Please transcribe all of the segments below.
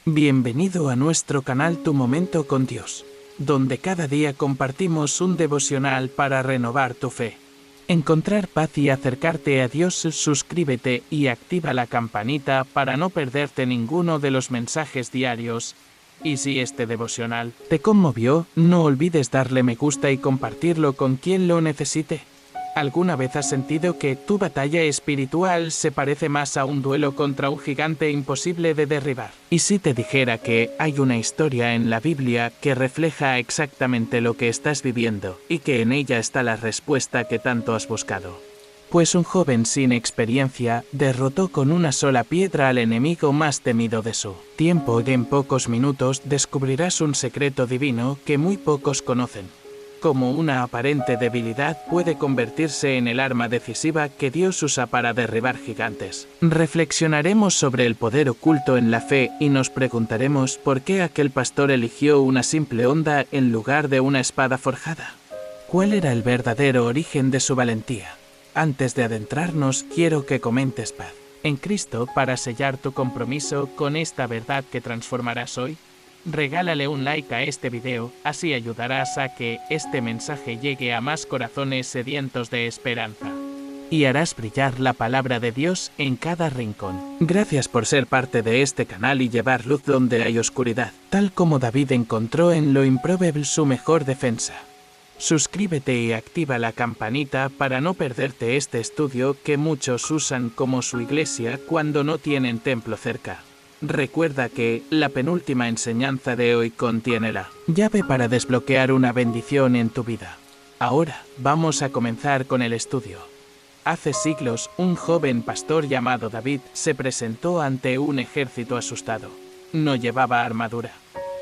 Bienvenido a nuestro canal Tu Momento con Dios, donde cada día compartimos un devocional para renovar tu fe. Encontrar paz y acercarte a Dios. Suscríbete y activa la campanita para no perderte ninguno de los mensajes diarios. Y si este devocional te conmovió, no olvides darle me gusta y compartirlo con quien lo necesite. ¿Alguna vez has sentido que tu batalla espiritual se parece más a un duelo contra un gigante imposible de derribar? ¿Y si te dijera que hay una historia en la Biblia que refleja exactamente lo que estás viviendo y que en ella está la respuesta que tanto has buscado? Pues un joven sin experiencia derrotó con una sola piedra al enemigo más temido de su tiempo y en pocos minutos descubrirás un secreto divino que muy pocos conocen. Cómo una aparente debilidad puede convertirse en el arma decisiva que Dios usa para derribar gigantes. Reflexionaremos sobre el poder oculto en la fe y nos preguntaremos por qué aquel pastor eligió una simple honda en lugar de una espada forjada. ¿Cuál era el verdadero origen de su valentía? Antes de adentrarnos, quiero que comentes paz en Cristo para sellar tu compromiso con esta verdad que transformarás hoy. Regálale un like a este video, así ayudarás a que este mensaje llegue a más corazones sedientos de esperanza. Y harás brillar la palabra de Dios en cada rincón. Gracias por ser parte de este canal y llevar luz donde hay oscuridad, tal como David encontró en lo improbable su mejor defensa. Suscríbete y activa la campanita para no perderte este estudio que muchos usan como su iglesia cuando no tienen templo cerca. Recuerda que la penúltima enseñanza de hoy contiene la llave para desbloquear una bendición en tu vida. Ahora, vamos a comenzar con el estudio. Hace siglos, un joven pastor llamado David se presentó ante un ejército asustado. No llevaba armadura,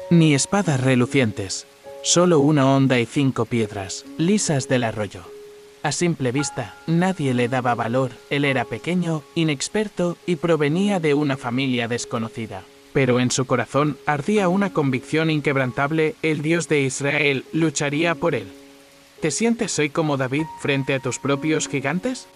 ni espadas relucientes, solo una honda y 5 piedras, lisas del arroyo. A simple vista, nadie le daba valor. Él era pequeño, inexperto y provenía de una familia desconocida. Pero en su corazón ardía una convicción inquebrantable: el Dios de Israel lucharía por él. ¿Te sientes hoy como David frente a tus propios gigantes?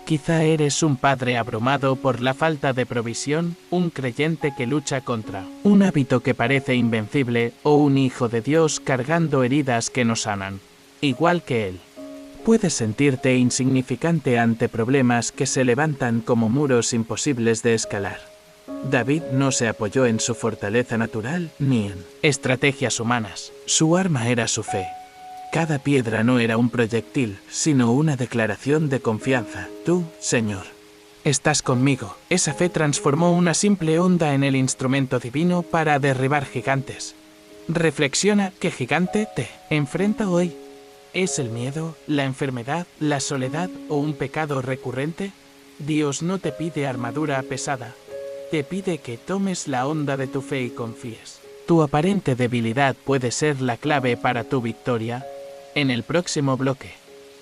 Quizá eres un padre abrumado por la falta de provisión, un creyente que lucha contra un hábito que parece invencible, o un hijo de Dios cargando heridas que no sanan. Igual que él, puedes sentirte insignificante ante problemas que se levantan como muros imposibles de escalar. David no se apoyó en su fortaleza natural ni en estrategias humanas. Su arma era su fe. Cada piedra no era un proyectil, sino una declaración de confianza. Tú, Señor, estás conmigo. Esa fe transformó una simple honda en el instrumento divino para derribar gigantes. Reflexiona: ¿qué gigante te enfrenta hoy? ¿Es el miedo, la enfermedad, la soledad o un pecado recurrente? Dios no te pide armadura pesada. Te pide que tomes la honda de tu fe y confíes. Tu aparente debilidad puede ser la clave para tu victoria. En el próximo bloque,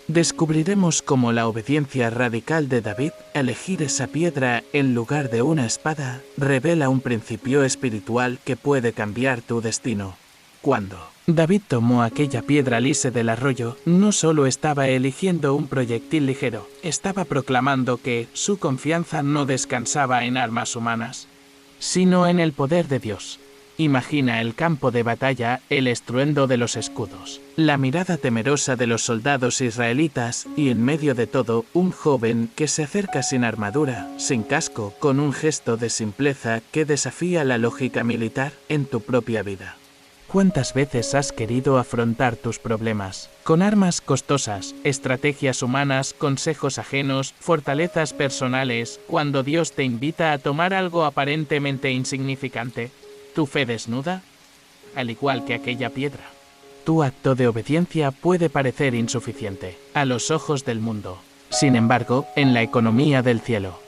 descubriremos cómo la obediencia radical de David, elegir esa piedra en lugar de una espada, revela un principio espiritual que puede cambiar tu destino. Cuando David tomó aquella piedra lisa del arroyo, no solo estaba eligiendo un proyectil ligero, estaba proclamando que su confianza no descansaba en armas humanas, sino en el poder de Dios. Imagina el campo de batalla, el estruendo de los escudos, la mirada temerosa de los soldados israelitas y, en medio de todo, un joven que se acerca sin armadura, sin casco, con un gesto de simpleza que desafía la lógica militar en tu propia vida. ¿Cuántas veces has querido afrontar tus problemas con armas costosas, estrategias humanas, consejos ajenos, fortalezas personales, cuando Dios te invita a tomar algo aparentemente insignificante? ¿Tu fe desnuda? Al igual que aquella piedra, tu acto de obediencia puede parecer insuficiente a los ojos del mundo. Sin embargo, en la economía del cielo,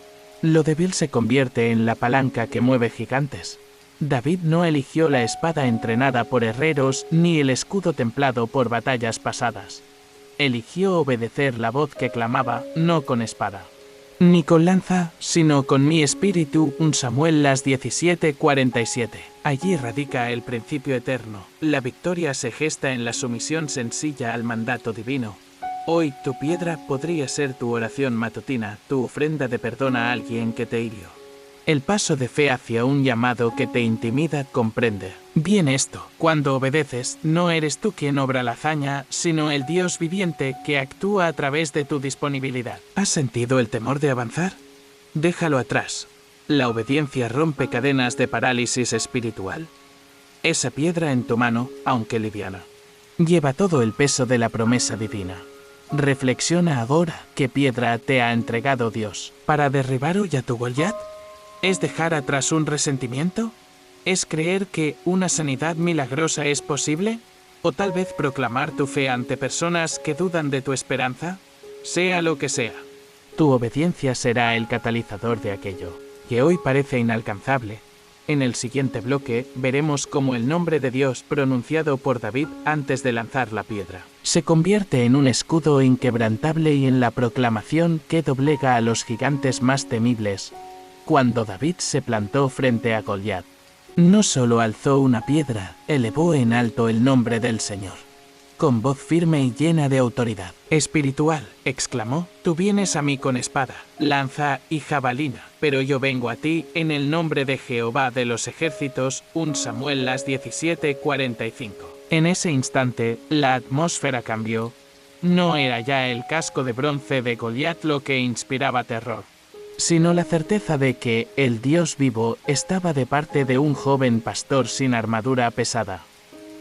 lo débil se convierte en la palanca que mueve gigantes. David no eligió la espada entrenada por herreros ni el escudo templado por batallas pasadas. Eligió obedecer la voz que clamaba: no con espada, ni con lanza, sino con mi espíritu. 1 Samuel 17:47. Allí radica el principio eterno. La victoria se gesta en la sumisión sencilla al mandato divino. Hoy tu piedra podría ser tu oración matutina, tu ofrenda de perdón a alguien que te hirió. El paso de fe hacia un llamado que te intimida comprende bien esto. Cuando obedeces, no eres tú quien obra la hazaña, sino el Dios viviente que actúa a través de tu disponibilidad. ¿Has sentido el temor de avanzar? Déjalo atrás. La obediencia rompe cadenas de parálisis espiritual. Esa piedra en tu mano, aunque liviana, lleva todo el peso de la promesa divina. Reflexiona ahora qué piedra te ha entregado Dios. ¿Para derribar hoy a tu Goliat? ¿Es dejar atrás un resentimiento? ¿Es creer que una sanidad milagrosa es posible? ¿O tal vez proclamar tu fe ante personas que dudan de tu esperanza? Sea lo que sea, tu obediencia será el catalizador de aquello que hoy parece inalcanzable. En el siguiente bloque veremos cómo el nombre de Dios pronunciado por David antes de lanzar la piedra se convierte en un escudo inquebrantable y en la proclamación que doblega a los gigantes más temibles. Cuando David se plantó frente a Goliat, no solo alzó una piedra, elevó en alto el nombre del Señor. Con voz firme y llena de autoridad espiritual, exclamó: tú vienes a mí con espada, lanza y jabalina, pero yo vengo a ti en el nombre de Jehová de los ejércitos. 1 Samuel 17:45. En ese instante, la atmósfera cambió. No era ya el casco de bronce de Goliat lo que inspiraba terror, sino la certeza de que el Dios vivo estaba de parte de un joven pastor sin armadura pesada.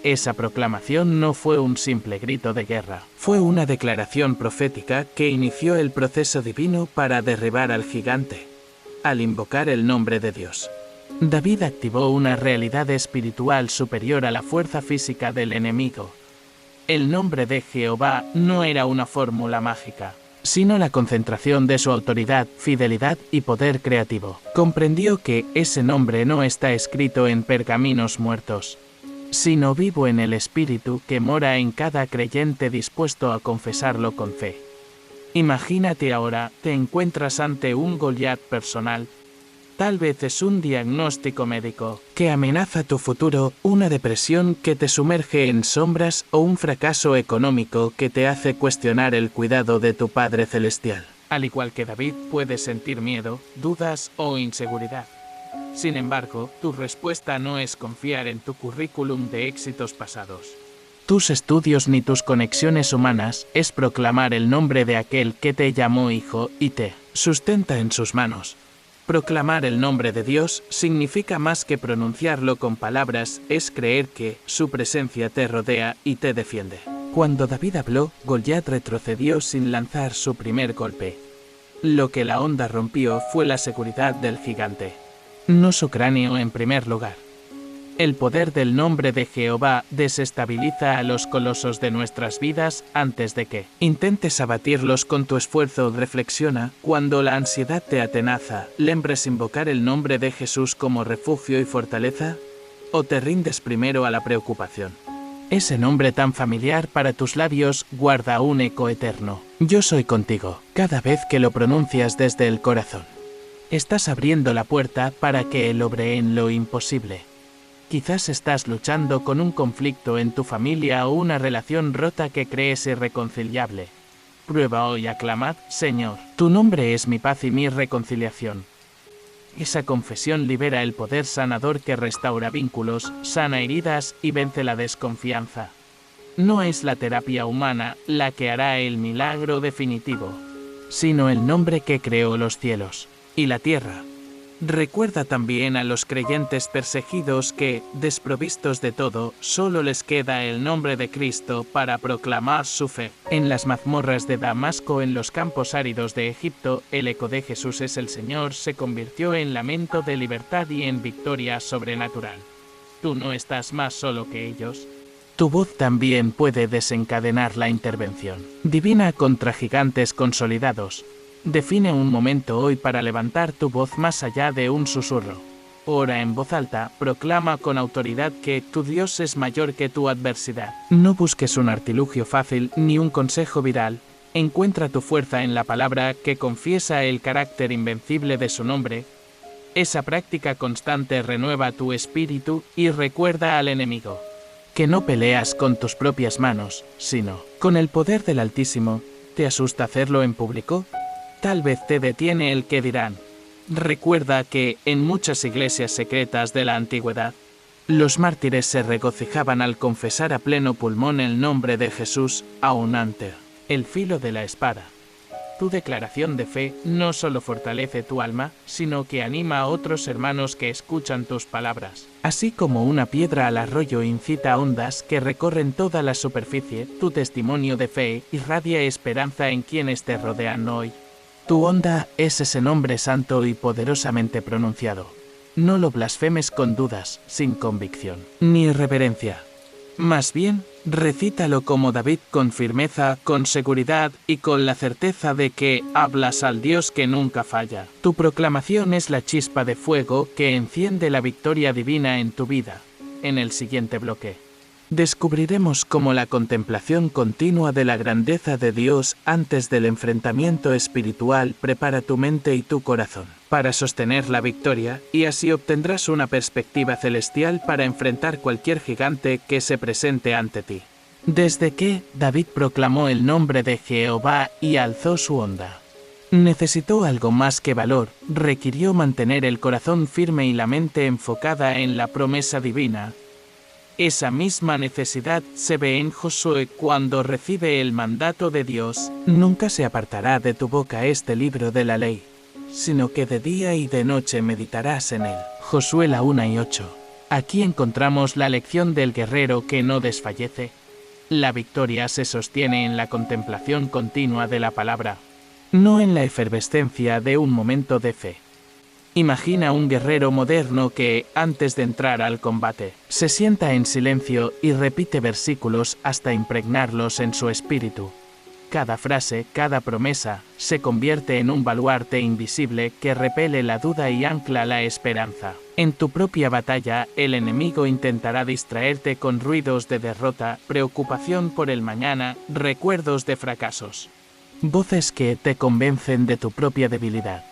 Esa proclamación no fue un simple grito de guerra, fue una declaración profética que inició el proceso divino para derribar al gigante. Al invocar el nombre de Dios, David activó una realidad espiritual superior a la fuerza física del enemigo. El nombre de Jehová no era una fórmula mágica, sino la concentración de su autoridad, fidelidad y poder creativo. Comprendió que ese nombre no está escrito en pergaminos muertos, sino vivo en el Espíritu que mora en cada creyente dispuesto a confesarlo con fe. Imagínate ahora, te encuentras ante un Goliat personal. Tal vez es un diagnóstico médico que amenaza tu futuro, una depresión que te sumerge en sombras o un fracaso económico que te hace cuestionar el cuidado de tu Padre Celestial. Al igual que David, puedes sentir miedo, dudas o inseguridad. Sin embargo, tu respuesta no es confiar en tu currículum de éxitos pasados, tus estudios ni tus conexiones humanas, es proclamar el nombre de aquel que te llamó hijo y te sustenta en sus manos. Proclamar el nombre de Dios significa más que pronunciarlo con palabras, es creer que su presencia te rodea y te defiende. Cuando David habló, Goliat retrocedió sin lanzar su primer golpe. Lo que la onda rompió fue la seguridad del gigante, no su cráneo en primer lugar. El poder del nombre de Jehová desestabiliza a los colosos de nuestras vidas antes de que intentes abatirlos con tu esfuerzo. Reflexiona, cuando la ansiedad te atenaza, ¿lembres invocar el nombre de Jesús como refugio y fortaleza? ¿O te rindes primero a la preocupación? Ese nombre tan familiar para tus labios guarda un eco eterno. Yo soy contigo, cada vez que lo pronuncias desde el corazón. Estás abriendo la puerta para que Él obre en lo imposible. Quizás estás luchando con un conflicto en tu familia o una relación rota que crees irreconciliable. Prueba hoy a clamar: Señor, tu nombre es mi paz y mi reconciliación. Esa confesión libera el poder sanador que restaura vínculos, sana heridas y vence la desconfianza. No es la terapia humana la que hará el milagro definitivo, sino el nombre que creó los cielos y la tierra. Recuerda también a los creyentes perseguidos que, desprovistos de todo, solo les queda el nombre de Cristo para proclamar su fe. En las mazmorras de Damasco, en los campos áridos de Egipto, el eco de Jesús es el Señor se convirtió en lamento de libertad y en victoria sobrenatural. Tú no estás más solo que ellos. Tu voz también puede desencadenar la intervención divina contra gigantes consolidados. Define un momento hoy para levantar tu voz más allá de un susurro. Ora en voz alta, proclama con autoridad que tu Dios es mayor que tu adversidad. No busques un artilugio fácil ni un consejo viral. Encuentra tu fuerza en la palabra que confiesa el carácter invencible de su nombre. Esa práctica constante renueva tu espíritu y recuerda al enemigo que no peleas con tus propias manos, sino con el poder del Altísimo. ¿Te asusta hacerlo en público? Tal vez te detiene el que dirán. Recuerda que, en muchas iglesias secretas de la antigüedad, los mártires se regocijaban al confesar a pleno pulmón el nombre de Jesús, aun ante el filo de la espada. Tu declaración de fe no solo fortalece tu alma, sino que anima a otros hermanos que escuchan tus palabras. Así como una piedra al arroyo incita a ondas que recorren toda la superficie, tu testimonio de fe irradia esperanza en quienes te rodean hoy. Tu onda es ese nombre santo y poderosamente pronunciado. No lo blasfemes con dudas, sin convicción, ni reverencia. Más bien, recítalo como David con firmeza, con seguridad y con la certeza de que hablas al Dios que nunca falla. Tu proclamación es la chispa de fuego que enciende la victoria divina en tu vida. En el siguiente bloque, descubriremos cómo la contemplación continua de la grandeza de Dios antes del enfrentamiento espiritual prepara tu mente y tu corazón para sostener la victoria, y así obtendrás una perspectiva celestial para enfrentar cualquier gigante que se presente ante ti. Desde que David proclamó el nombre de Jehová y alzó su onda, necesitó algo más que valor, requirió mantener el corazón firme y la mente enfocada en la promesa divina. Esa misma necesidad se ve en Josué cuando recibe el mandato de Dios: nunca se apartará de tu boca este libro de la ley, sino que de día y de noche meditarás en él. Josué 1:8. Aquí encontramos la lección del guerrero que no desfallece. La victoria se sostiene en la contemplación continua de la palabra, no en la efervescencia de un momento de fe. Imagina un guerrero moderno que, antes de entrar al combate, se sienta en silencio y repite versículos hasta impregnarlos en su espíritu. Cada frase, cada promesa, se convierte en un baluarte invisible que repele la duda y ancla la esperanza. En tu propia batalla, el enemigo intentará distraerte con ruidos de derrota, preocupación por el mañana, recuerdos de fracasos, voces que te convencen de tu propia debilidad.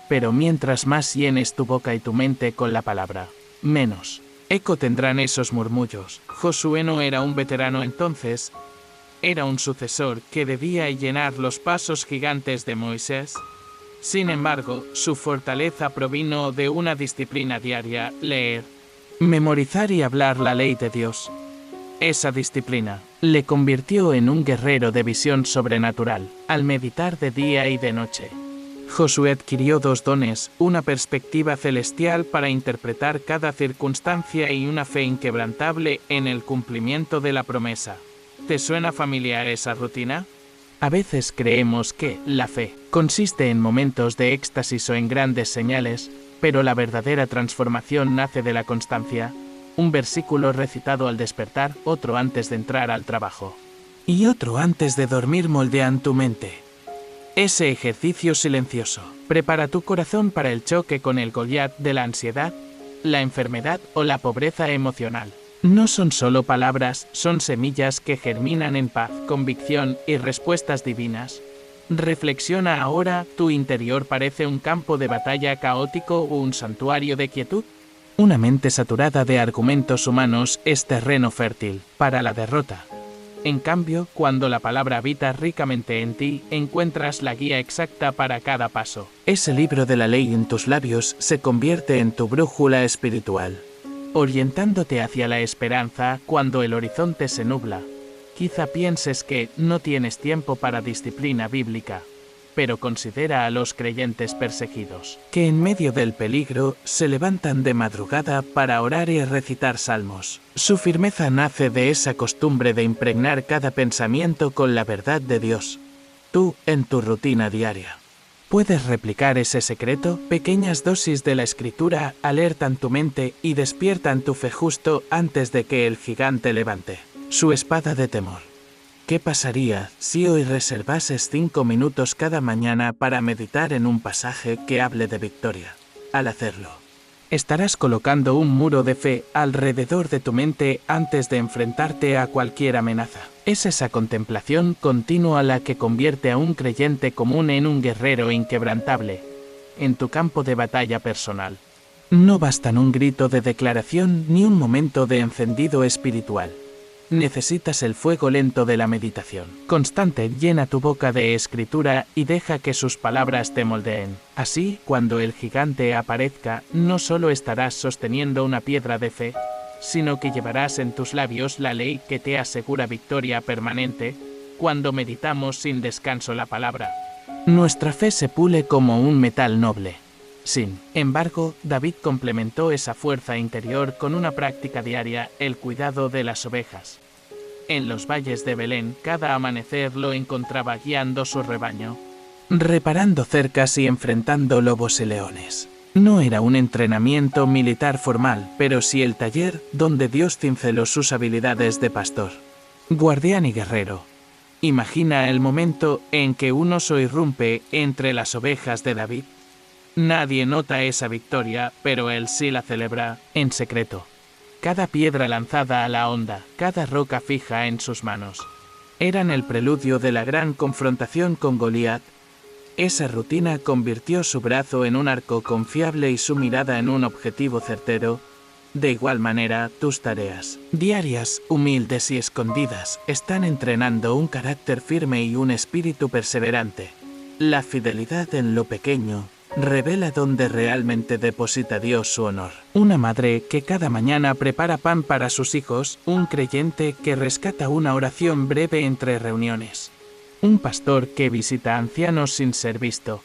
Pero mientras más llenes tu boca y tu mente con la palabra, menos eco tendrán esos murmullos. Josué no era un veterano entonces, era un sucesor que debía llenar los pasos gigantes de Moisés. Sin embargo, su fortaleza provino de una disciplina diaria: leer, memorizar y hablar la ley de Dios. Esa disciplina le convirtió en un guerrero de visión sobrenatural, al meditar de día y de noche. Josué adquirió dos dones: una perspectiva celestial para interpretar cada circunstancia y una fe inquebrantable en el cumplimiento de la promesa. ¿Te suena familiar esa rutina? A veces creemos que la fe consiste en momentos de éxtasis o en grandes señales, pero la verdadera transformación nace de la constancia. Un versículo recitado al despertar, otro antes de entrar al trabajo, y otro antes de dormir moldean tu mente. Ese ejercicio silencioso prepara tu corazón para el choque con el Goliat de la ansiedad, la enfermedad o la pobreza emocional. No son solo palabras, son semillas que germinan en paz, convicción y respuestas divinas. Reflexiona ahora: ¿tu interior parece un campo de batalla caótico o un santuario de quietud? Una mente saturada de argumentos humanos es terreno fértil para la derrota. En cambio, cuando la palabra habita ricamente en ti, encuentras la guía exacta para cada paso. Ese libro de la ley en tus labios se convierte en tu brújula espiritual, orientándote hacia la esperanza cuando el horizonte se nubla. Quizá pienses que no tienes tiempo para disciplina bíblica, pero considera a los creyentes perseguidos, que en medio del peligro se levantan de madrugada para orar y recitar salmos. Su firmeza nace de esa costumbre de impregnar cada pensamiento con la verdad de Dios. Tú, en tu rutina diaria, ¿puedes replicar ese secreto? Pequeñas dosis de la Escritura alertan tu mente y despiertan tu fe justo antes de que el gigante levante su espada de temor. ¿Qué pasaría si hoy reservases 5 minutos cada mañana para meditar en un pasaje que hable de victoria? Al hacerlo, estarás colocando un muro de fe alrededor de tu mente antes de enfrentarte a cualquier amenaza. Es esa contemplación continua la que convierte a un creyente común en un guerrero inquebrantable en tu campo de batalla personal. No bastan un grito de declaración ni un momento de encendido espiritual. necesitas el fuego lento de la meditación constante. Llena tu boca de escritura y deja que sus palabras te moldeen. Así, cuando el gigante aparezca, no solo estarás sosteniendo una piedra de fe, sino que llevarás en tus labios la ley que te asegura victoria permanente cuando meditamos sin descanso la palabra. Nuestra fe se pule como un metal noble. Sin embargo, David complementó esa fuerza interior con una práctica diaria, el cuidado de las ovejas. En los valles de Belén, cada amanecer lo encontraba guiando su rebaño, reparando cercas y enfrentando lobos y leones. No era un entrenamiento militar formal, pero sí el taller donde Dios cinceló sus habilidades de pastor, guardián y guerrero. Imagina el momento en que un oso irrumpe entre las ovejas de David. Nadie nota esa victoria, pero él sí la celebra en secreto. Cada piedra lanzada a la honda, cada roca fija en sus manos, eran el preludio de la gran confrontación con Goliat. Esa rutina convirtió su brazo en un arco confiable y su mirada en un objetivo certero. De igual manera, tus tareas diarias, humildes y escondidas, están entrenando un carácter firme y un espíritu perseverante. La fidelidad en lo pequeño revela dónde realmente deposita Dios su honor. Una madre que cada mañana prepara pan para sus hijos, un creyente que rescata una oración breve entre reuniones, un pastor que visita a ancianos sin ser visto.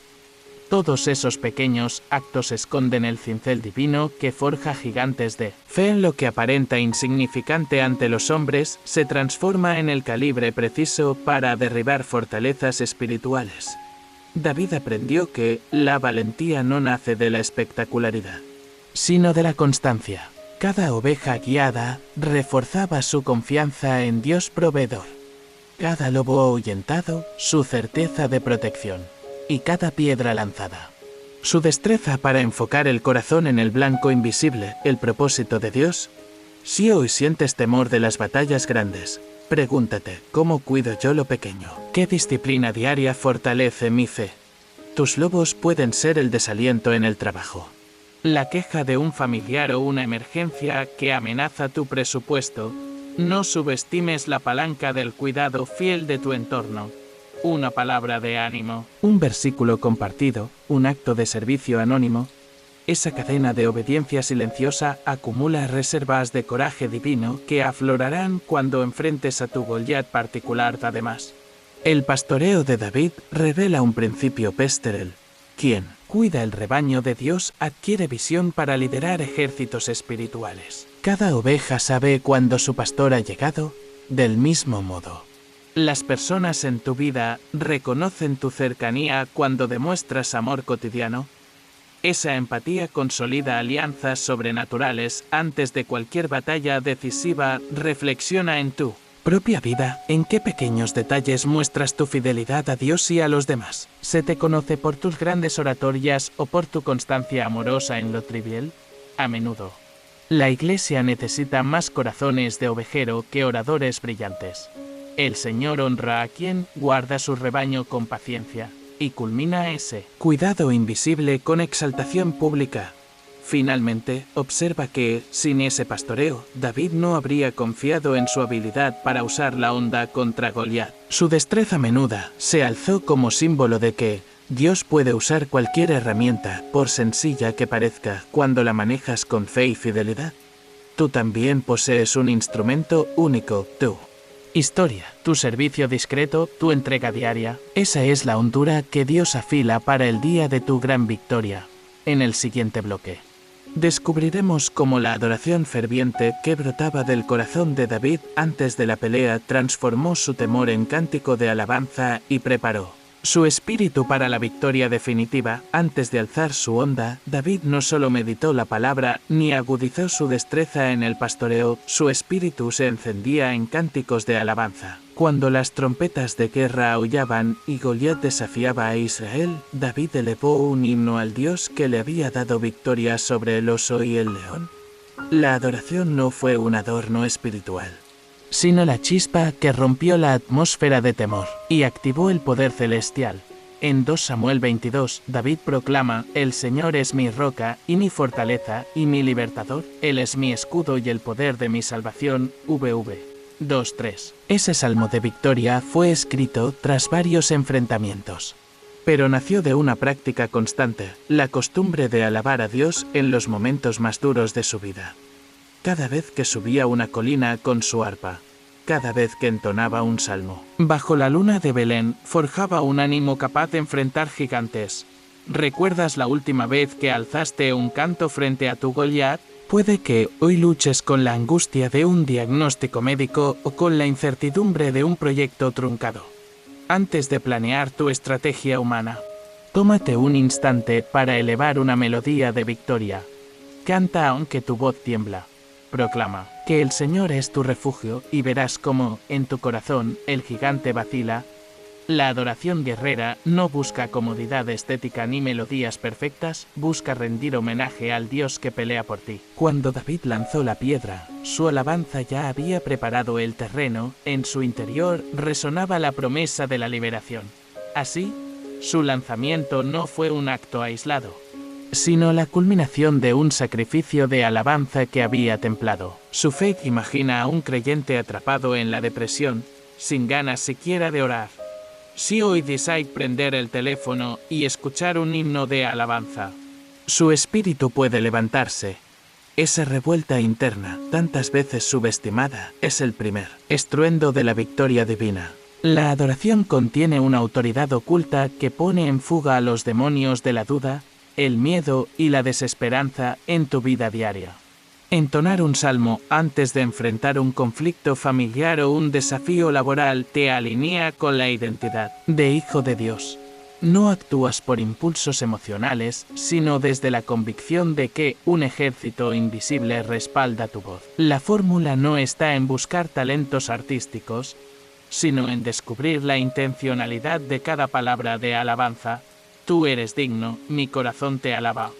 Todos esos pequeños actos esconden el cincel divino que forja gigantes de fe. En lo que aparenta insignificante ante los hombres, se transforma en el calibre preciso para derribar fortalezas espirituales. David aprendió que la valentía no nace de la espectacularidad, sino de la constancia. Cada oveja guiada reforzaba su confianza en Dios proveedor. Cada lobo ahuyentado, su certeza de protección. Y cada piedra lanzada, su destreza para enfocar el corazón en el blanco invisible, el propósito de Dios. Si hoy sientes temor de las batallas grandes, pregúntate, ¿cómo cuido yo lo pequeño? ¿Qué disciplina diaria fortalece mi fe? Tus lobos pueden ser el desaliento en el trabajo, la queja de un familiar o una emergencia que amenaza tu presupuesto. No subestimes la palanca del cuidado fiel de tu entorno. Una palabra de ánimo, un versículo compartido, un acto de servicio anónimo. Esa cadena de obediencia silenciosa acumula reservas de coraje divino que aflorarán cuando enfrentes a tu Goliat particular. Además, el pastoreo de David revela un principio pastoral. Quien cuida el rebaño de Dios adquiere visión para liderar ejércitos espirituales. Cada oveja sabe cuándo su pastor ha llegado. Del mismo modo, las personas en tu vida reconocen tu cercanía cuando demuestras amor cotidiano. Esa empatía consolida alianzas sobrenaturales. Antes de cualquier batalla decisiva, reflexiona en tu propia vida. ¿En qué pequeños detalles muestras tu fidelidad a Dios y a los demás? ¿Se te conoce por tus grandes oratorias o por tu constancia amorosa en lo trivial? A menudo, la Iglesia necesita más corazones de ovejero que oradores brillantes. El Señor honra a quien guarda su rebaño con paciencia, y culmina ese cuidado invisible con exaltación pública. Finalmente, observa que, sin ese pastoreo, David no habría confiado en su habilidad para usar la honda contra Goliat. Su destreza menuda se alzó como símbolo de que Dios puede usar cualquier herramienta, por sencilla que parezca, cuando la manejas con fe y fidelidad. Tú también posees un instrumento único, tu historia, tu servicio discreto, tu entrega diaria. Esa es la hondura que Dios afila para el día de tu gran victoria. En el siguiente bloque, descubriremos cómo la adoración ferviente que brotaba del corazón de David antes de la pelea transformó su temor en cántico de alabanza y preparó su espíritu para la victoria definitiva. Antes de alzar su honda, David no solo meditó la palabra, ni agudizó su destreza en el pastoreo, su espíritu se encendía en cánticos de alabanza. Cuando las trompetas de guerra aullaban y Goliat desafiaba a Israel, David elevó un himno al Dios que le había dado victoria sobre el oso y el león. La adoración no fue un adorno espiritual, sino la chispa que rompió la atmósfera de temor y activó el poder celestial. En 2 Samuel 22, David proclama: «El Señor es mi roca y mi fortaleza y mi libertador, Él es mi escudo y el poder de mi salvación». VV 2:3. Ese salmo de victoria fue escrito tras varios enfrentamientos, pero nació de una práctica constante, la costumbre de alabar a Dios en los momentos más duros de su vida. Cada vez que subía una colina con su arpa, cada vez que entonaba un salmo, bajo la luna de Belén, forjaba un ánimo capaz de enfrentar gigantes. ¿Recuerdas la última vez que alzaste un canto frente a tu Goliat? Puede que hoy luches con la angustia de un diagnóstico médico o con la incertidumbre de un proyecto truncado. Antes de planear tu estrategia humana, tómate un instante para elevar una melodía de victoria. Canta aunque tu voz tiembla. Proclama que el Señor es tu refugio y verás cómo, en tu corazón, el gigante vacila. La adoración guerrera no busca comodidad estética ni melodías perfectas, busca rendir homenaje al Dios que pelea por ti. Cuando David lanzó la piedra, su alabanza ya había preparado el terreno, en su interior resonaba la promesa de la liberación. Así, su lanzamiento no fue un acto aislado, sino la culminación de un sacrificio de alabanza que había templado. Su fe imagina a un creyente atrapado en la depresión, sin ganas siquiera de orar. Si hoy decide prender el teléfono y escuchar un himno de alabanza, su espíritu puede levantarse. Esa revuelta interna, tantas veces subestimada, es el primer estruendo de la victoria divina. La adoración contiene una autoridad oculta que pone en fuga a los demonios de la duda, el miedo y la desesperanza en tu vida diaria. Entonar un salmo antes de enfrentar un conflicto familiar o un desafío laboral te alinea con la identidad de hijo de Dios. No actúas por impulsos emocionales, sino desde la convicción de que un ejército invisible respalda tu voz. La fórmula no está en buscar talentos artísticos, sino en descubrir la intencionalidad de cada palabra de alabanza. Tú eres digno, mi corazón te alaba.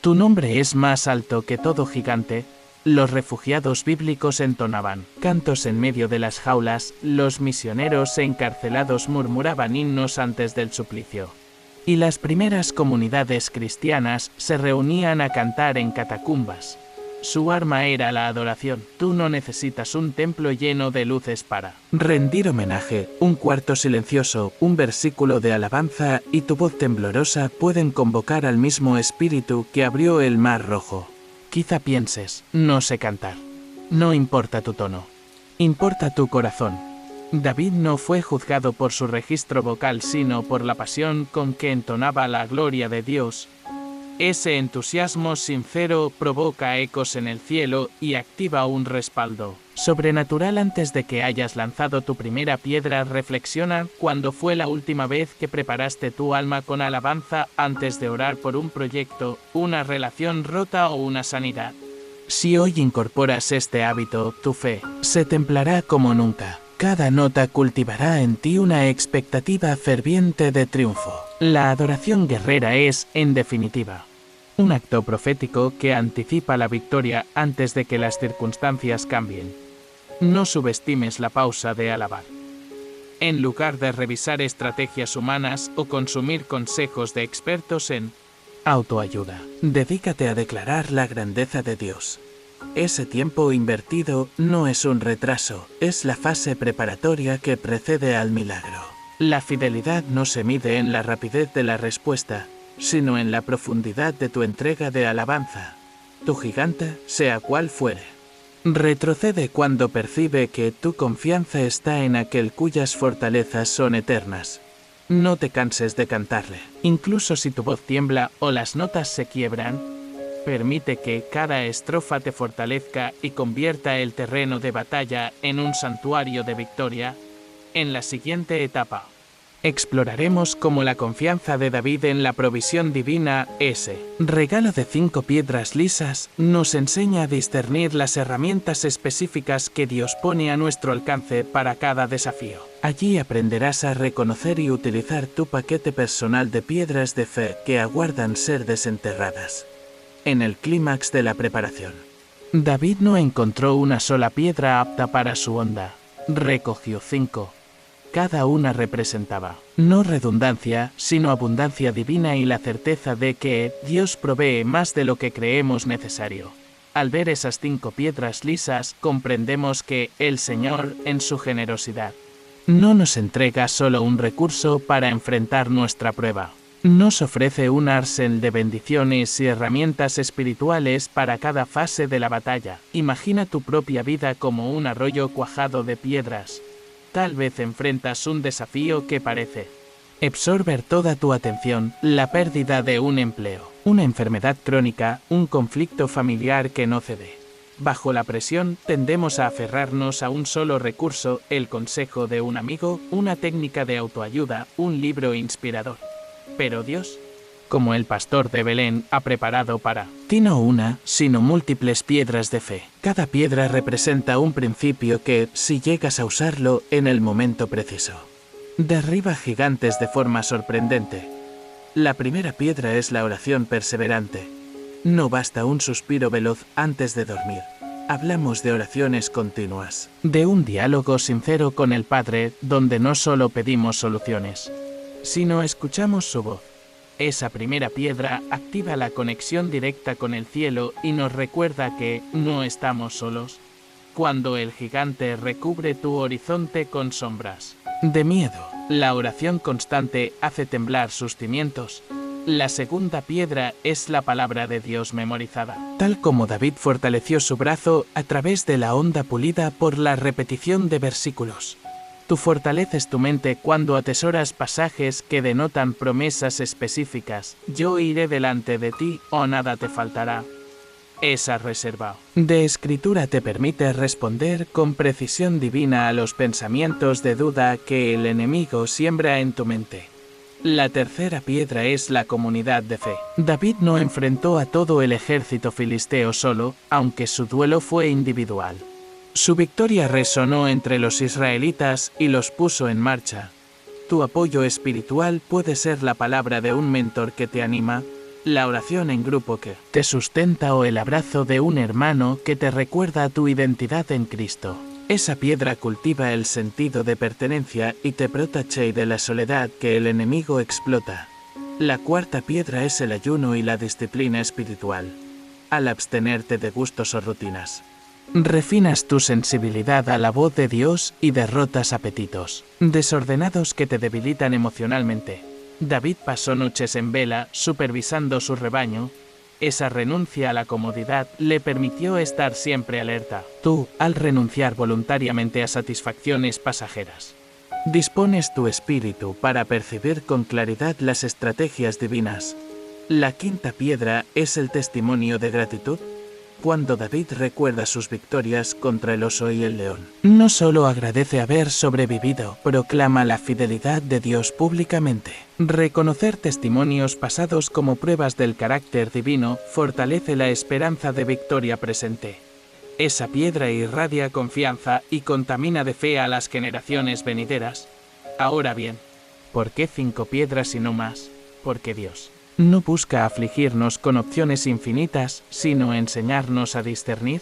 Tu nombre es más alto que todo gigante. Los refugiados bíblicos entonaban cantos en medio de las jaulas, los misioneros encarcelados murmuraban himnos antes del suplicio. Y las primeras comunidades cristianas se reunían a cantar en catacumbas. Su arma era la adoración. Tú no necesitas un templo lleno de luces para rendir homenaje. Un cuarto silencioso, un versículo de alabanza y tu voz temblorosa pueden convocar al mismo espíritu que abrió el mar rojo. Quizá pienses, no sé cantar. No importa tu tono. Importa tu corazón. David no fue juzgado por su registro vocal sino por la pasión con que entonaba la gloria de Dios. Ese entusiasmo sincero provoca ecos en el cielo y activa un respaldo sobrenatural antes de que hayas lanzado tu primera piedra. Reflexiona cuándo fue la última vez que preparaste tu alma con alabanza antes de orar por un proyecto, una relación rota o una sanidad. Si hoy incorporas este hábito, tu fe se templará como nunca. Cada nota cultivará en ti una expectativa ferviente de triunfo. La adoración guerrera es, en definitiva, un acto profético que anticipa la victoria antes de que las circunstancias cambien. No subestimes la pausa de alabar. En lugar de revisar estrategias humanas o consumir consejos de expertos en autoayuda, dedícate a declarar la grandeza de Dios. Ese tiempo invertido no es un retraso, es la fase preparatoria que precede al milagro. La fidelidad no se mide en la rapidez de la respuesta, sino en la profundidad de tu entrega de alabanza. Tu gigante, sea cual fuere, retrocede cuando percibe que tu confianza está en aquel cuyas fortalezas son eternas. No te canses de cantarle. Incluso si tu voz tiembla o las notas se quiebran, permite que cada estrofa te fortalezca y convierta el terreno de batalla en un santuario de victoria. En la siguiente etapa, exploraremos cómo la confianza de David en la provisión divina, ese regalo de 5 piedras lisas, nos enseña a discernir las herramientas específicas que Dios pone a nuestro alcance para cada desafío. Allí aprenderás a reconocer y utilizar tu paquete personal de piedras de fe que aguardan ser desenterradas. En el clímax de la preparación, David no encontró una sola piedra apta para su onda. Recogió 5. Cada una representaba, no redundancia, sino abundancia divina y la certeza de que Dios provee más de lo que creemos necesario. Al ver esas 5 piedras lisas, comprendemos que el Señor, en su generosidad, no nos entrega solo un recurso para enfrentar nuestra prueba. Nos ofrece un arsenal de bendiciones y herramientas espirituales para cada fase de la batalla. Imagina tu propia vida como un arroyo cuajado de piedras. Tal vez enfrentas un desafío que parece absorber toda tu atención, la pérdida de un empleo, una enfermedad crónica, un conflicto familiar que no cede. Bajo la presión, tendemos a aferrarnos a un solo recurso, el consejo de un amigo, una técnica de autoayuda, un libro inspirador. Pero Dios, como el pastor de Belén, ha preparado para ti no una, sino múltiples piedras de fe. Cada piedra representa un principio que, si llegas a usarlo en el momento preciso, derriba gigantes de forma sorprendente. La primera piedra es la oración perseverante. No basta un suspiro veloz antes de dormir. Hablamos de oraciones continuas, de un diálogo sincero con el Padre, donde no solo pedimos soluciones, sino escuchamos su voz. Esa primera piedra activa la conexión directa con el cielo y nos recuerda que no estamos solos. Cuando el gigante recubre tu horizonte con sombras de miedo, la oración constante hace temblar sus cimientos. La segunda piedra es la palabra de Dios memorizada. Tal como David fortaleció su brazo a través de la onda pulida por la repetición de versículos. Tú fortaleces tu mente cuando atesoras pasajes que denotan promesas específicas. Yo iré delante de ti, o nada te faltará. Esa reserva de escritura te permite responder con precisión divina a los pensamientos de duda que el enemigo siembra en tu mente. La tercera piedra es la comunidad de fe. David no enfrentó a todo el ejército filisteo solo, aunque su duelo fue individual. Su victoria resonó entre los israelitas y los puso en marcha. Tu apoyo espiritual puede ser la palabra de un mentor que te anima, la oración en grupo que te sustenta o el abrazo de un hermano que te recuerda tu identidad en Cristo. Esa piedra cultiva el sentido de pertenencia y te protege de la soledad que el enemigo explota. La cuarta piedra es el ayuno y la disciplina espiritual. Al abstenerte de gustos o rutinas, refinas tu sensibilidad a la voz de Dios y derrotas apetitos desordenados que te debilitan emocionalmente. David pasó noches en vela, supervisando su rebaño. Esa renuncia a la comodidad le permitió estar siempre alerta. Tú, al renunciar voluntariamente a satisfacciones pasajeras, dispones tu espíritu para percibir con claridad las estrategias divinas. La quinta piedra es el testimonio de gratitud. Cuando David recuerda sus victorias contra el oso y el león, no solo agradece haber sobrevivido, proclama la fidelidad de Dios públicamente. Reconocer testimonios pasados como pruebas del carácter divino fortalece la esperanza de victoria presente. Esa piedra irradia confianza y contamina de fe a las generaciones venideras. Ahora bien, ¿por qué 5 piedras y no más? Porque Dios no busca afligirnos con opciones infinitas, sino enseñarnos a discernir.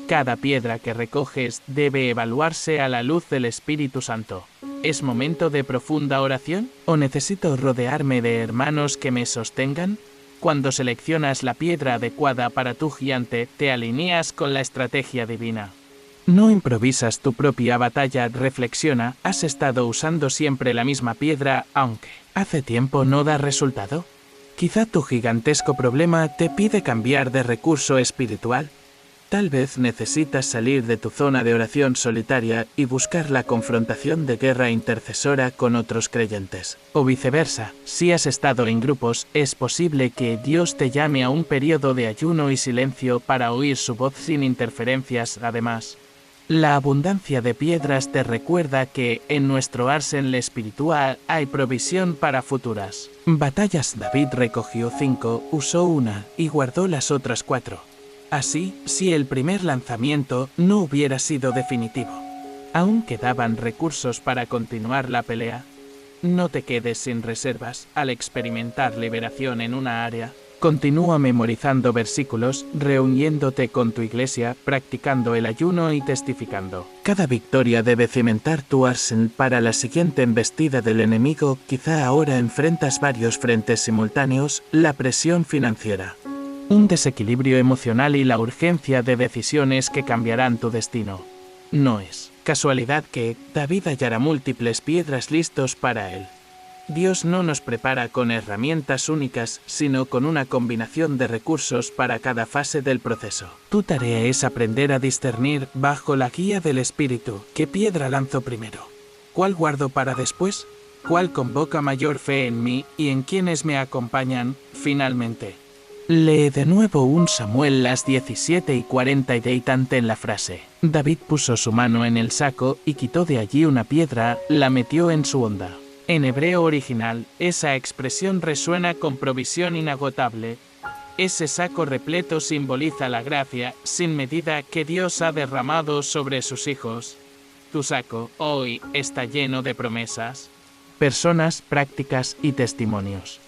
Cada piedra que recoges debe evaluarse a la luz del Espíritu Santo. ¿Es momento de profunda oración? ¿O necesito rodearme de hermanos que me sostengan? Cuando seleccionas la piedra adecuada para tu gigante, te alineas con la estrategia divina. No improvisas tu propia batalla, reflexiona, ¿has estado usando siempre la misma piedra, aunque hace tiempo no da resultado? Quizá tu gigantesco problema te pide cambiar de recurso espiritual. Tal vez necesitas salir de tu zona de oración solitaria y buscar la confrontación de guerra intercesora con otros creyentes. O viceversa, si has estado en grupos, es posible que Dios te llame a un periodo de ayuno y silencio para oír su voz sin interferencias. Además, la abundancia de piedras te recuerda que en nuestro arsenal espiritual hay provisión para futuras batallas. David recogió 5, usó una y guardó las otras 4. Así, si el primer lanzamiento no hubiera sido definitivo, aún quedaban recursos para continuar la pelea. No te quedes sin reservas. Al experimentar liberación en una área, continúa memorizando versículos, reuniéndote con tu iglesia, practicando el ayuno y testificando. Cada victoria debe cimentar tu arsenal para la siguiente embestida del enemigo. Quizá ahora enfrentas varios frentes simultáneos, la presión financiera, un desequilibrio emocional y la urgencia de decisiones que cambiarán tu destino. No es casualidad que David hallará múltiples piedras listos para él. Dios no nos prepara con herramientas únicas, sino con una combinación de recursos para cada fase del proceso. Tu tarea es aprender a discernir, bajo la guía del Espíritu, qué piedra lanzo primero, cuál guardo para después, cuál convoca mayor fe en mí y en quienes me acompañan, finalmente. Lee de nuevo 1 Samuel las 17:40 y deitante en la frase. David puso su mano en el saco y quitó de allí una piedra, la metió en su honda. En hebreo original, esa expresión resuena con provisión inagotable. Ese saco repleto simboliza la gracia sin medida que Dios ha derramado sobre sus hijos. Tu saco, hoy, está lleno de promesas, personas, prácticas y testimonios.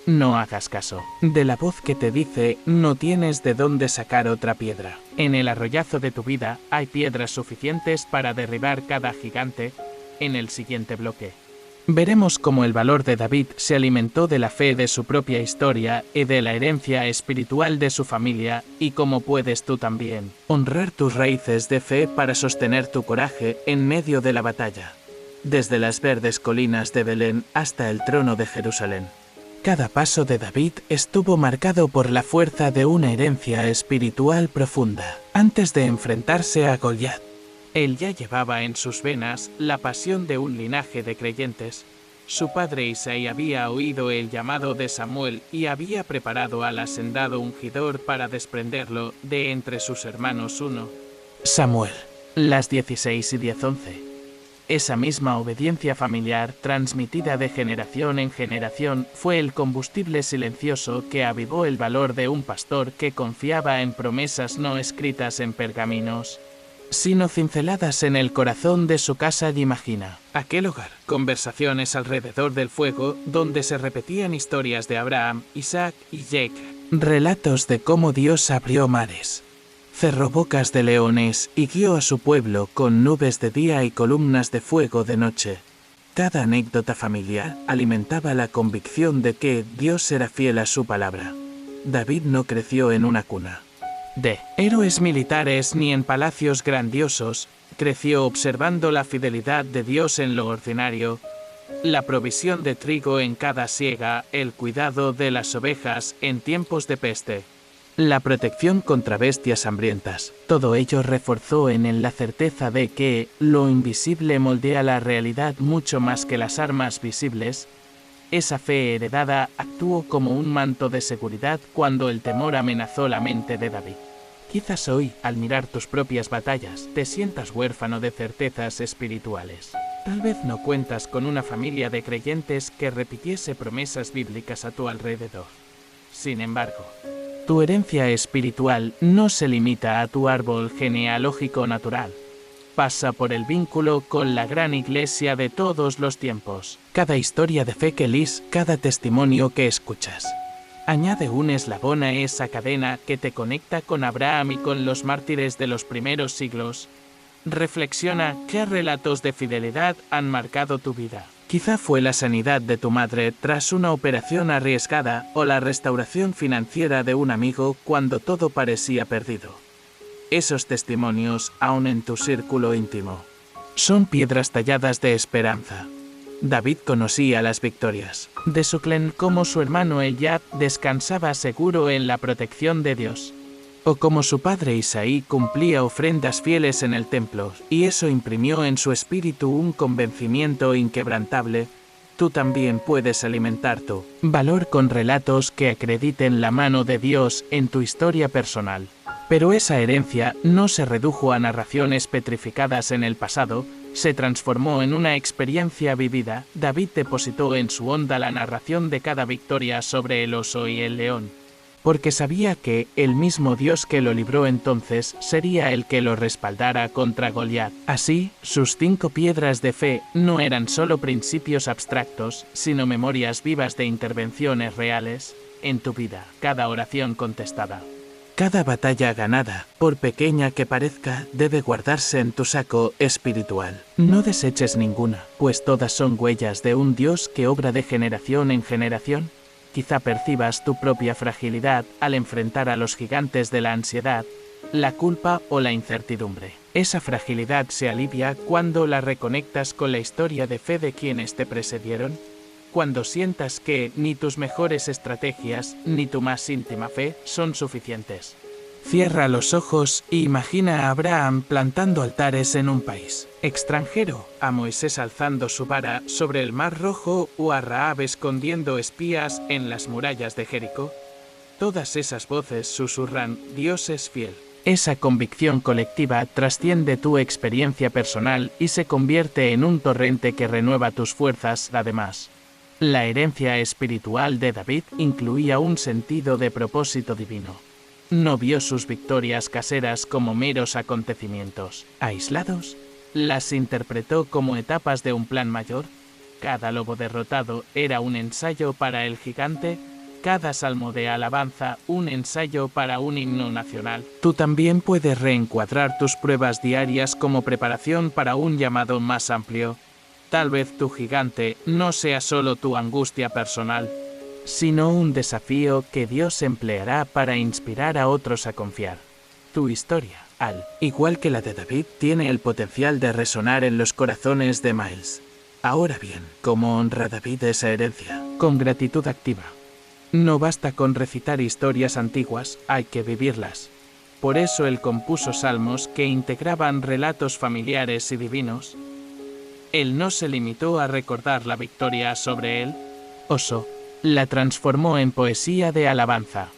No hagas caso de la voz que te dice, no tienes de dónde sacar otra piedra. En el arroyazo de tu vida hay piedras suficientes para derribar cada gigante. En el siguiente bloque veremos cómo el valor de David se alimentó de la fe de su propia historia y de la herencia espiritual de su familia, y cómo puedes tú también honrar tus raíces de fe para sostener tu coraje en medio de la batalla. Desde las verdes colinas de Belén hasta el trono de Jerusalén. Cada paso de David estuvo marcado por la fuerza de una herencia espiritual profunda. Antes de enfrentarse a Goliat, él ya llevaba en sus venas la pasión de un linaje de creyentes. Su padre Isaí había oído el llamado de Samuel y había preparado al hacendado ungidor para desprenderlo de entre sus hermanos uno. Samuel, las 16 y 10:11. Esa misma obediencia familiar, transmitida de generación en generación, fue el combustible silencioso que avivó el valor de un pastor que confiaba en promesas no escritas en pergaminos, sino cinceladas en el corazón de su casa. Y imagina aquel hogar, conversaciones alrededor del fuego, donde se repetían historias de Abraham, Isaac y Jacob, relatos de cómo Dios abrió mares, cerró bocas de leones y guió a su pueblo con nubes de día y columnas de fuego de noche. Cada anécdota familiar alimentaba la convicción de que Dios era fiel a su palabra. David no creció en una cuna de héroes militares ni en palacios grandiosos, creció observando la fidelidad de Dios en lo ordinario, la provisión de trigo en cada siega, el cuidado de las ovejas en tiempos de peste, la protección contra bestias hambrientas. Todo ello reforzó en él la certeza de que lo invisible moldea la realidad mucho más que las armas visibles. Esa fe heredada actuó como un manto de seguridad cuando el temor amenazó la mente de David. Quizás hoy, al mirar tus propias batallas, te sientas huérfano de certezas espirituales. Tal vez no cuentas con una familia de creyentes que repitiese promesas bíblicas a tu alrededor. Sin embargo, tu herencia espiritual no se limita a tu árbol genealógico natural. Pasa por el vínculo con la gran iglesia de todos los tiempos. Cada historia de fe que lees, cada testimonio que escuchas, añade un eslabón a esa cadena que te conecta con Abraham y con los mártires de los primeros siglos. Reflexiona qué relatos de fidelidad han marcado tu vida. Quizá fue la sanidad de tu madre tras una operación arriesgada o la restauración financiera de un amigo cuando todo parecía perdido. Esos testimonios, aún en tu círculo íntimo, son piedras talladas de esperanza. David conocía las victorias de su clan, como su hermano Eliab descansaba seguro en la protección de Dios, o como su padre Isaí cumplía ofrendas fieles en el templo, y eso imprimió en su espíritu un convencimiento inquebrantable. Tú también puedes alimentar tu valor con relatos que acrediten la mano de Dios en tu historia personal. Pero esa herencia no se redujo a narraciones petrificadas en el pasado, se transformó en una experiencia vivida. David depositó en su honda la narración de cada victoria sobre el oso y el león, porque sabía que el mismo Dios que lo libró entonces sería el que lo respaldara contra Goliat. Así, sus 5 piedras de fe no eran solo principios abstractos, sino memorias vivas de intervenciones reales en tu vida. Cada oración contestada, cada batalla ganada, por pequeña que parezca, debe guardarse en tu saco espiritual. No deseches ninguna, pues todas son huellas de un Dios que obra de generación en generación. Quizá percibas tu propia fragilidad al enfrentar a los gigantes de la ansiedad, la culpa o la incertidumbre. Esa fragilidad se alivia cuando la reconectas con la historia de fe de quienes te precedieron, cuando sientas que ni tus mejores estrategias ni tu más íntima fe son suficientes. Cierra los ojos e imagina a Abraham plantando altares en un país extranjero, a Moisés alzando su vara sobre el Mar Rojo o a Rahab escondiendo espías en las murallas de Jericó. Todas esas voces susurran: Dios es fiel. Esa convicción colectiva trasciende tu experiencia personal y se convierte en un torrente que renueva tus fuerzas. Además, la herencia espiritual de David incluía un sentido de propósito divino. No vio sus victorias caseras como meros acontecimientos aislados, las interpretó como etapas de un plan mayor. Cada lobo derrotado era un ensayo para el gigante, cada salmo de alabanza un ensayo para un himno nacional. Tú también puedes reencuadrar tus pruebas diarias como preparación para un llamado más amplio. Tal vez tu gigante no sea solo tu angustia personal, sino un desafío que Dios empleará para inspirar a otros a confiar. Tu historia, al igual que la de David, tiene el potencial de resonar en los corazones de Miles. Ahora bien, ¿cómo honra David esa herencia? Con gratitud activa. No basta con recitar historias antiguas, hay que vivirlas. Por eso él compuso salmos que integraban relatos familiares y divinos. Él no se limitó a recordar la victoria sobre el oso, la transformó en poesía de alabanza.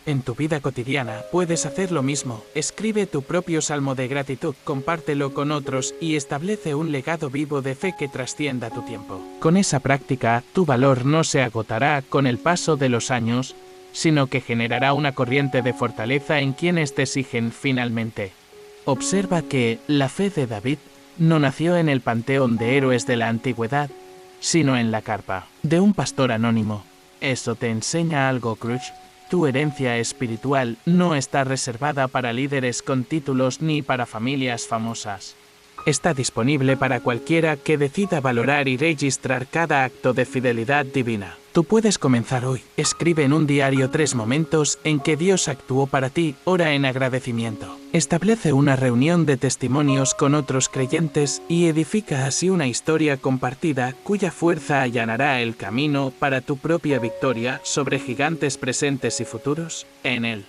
En tu vida cotidiana puedes hacer lo mismo. Escribe tu propio salmo de gratitud, compártelo con otros y establece un legado vivo de fe que trascienda tu tiempo. Con esa práctica, tu valor no se agotará con el paso de los años, sino que generará una corriente de fortaleza en quienes te siguen finalmente. Observa que la fe de David no nació en el panteón de héroes de la antigüedad, sino en la carpa de un pastor anónimo. ¿Eso te enseña algo, Crush? Tu herencia espiritual no está reservada para líderes con títulos ni para familias famosas. Está disponible para cualquiera que decida valorar y registrar cada acto de fidelidad divina. Tú puedes comenzar hoy. Escribe en un diario 3 momentos en que Dios actuó para ti. Ora en agradecimiento. Establece una reunión de testimonios con otros creyentes y edifica así una historia compartida cuya fuerza allanará el camino para tu propia victoria sobre gigantes presentes y futuros. En el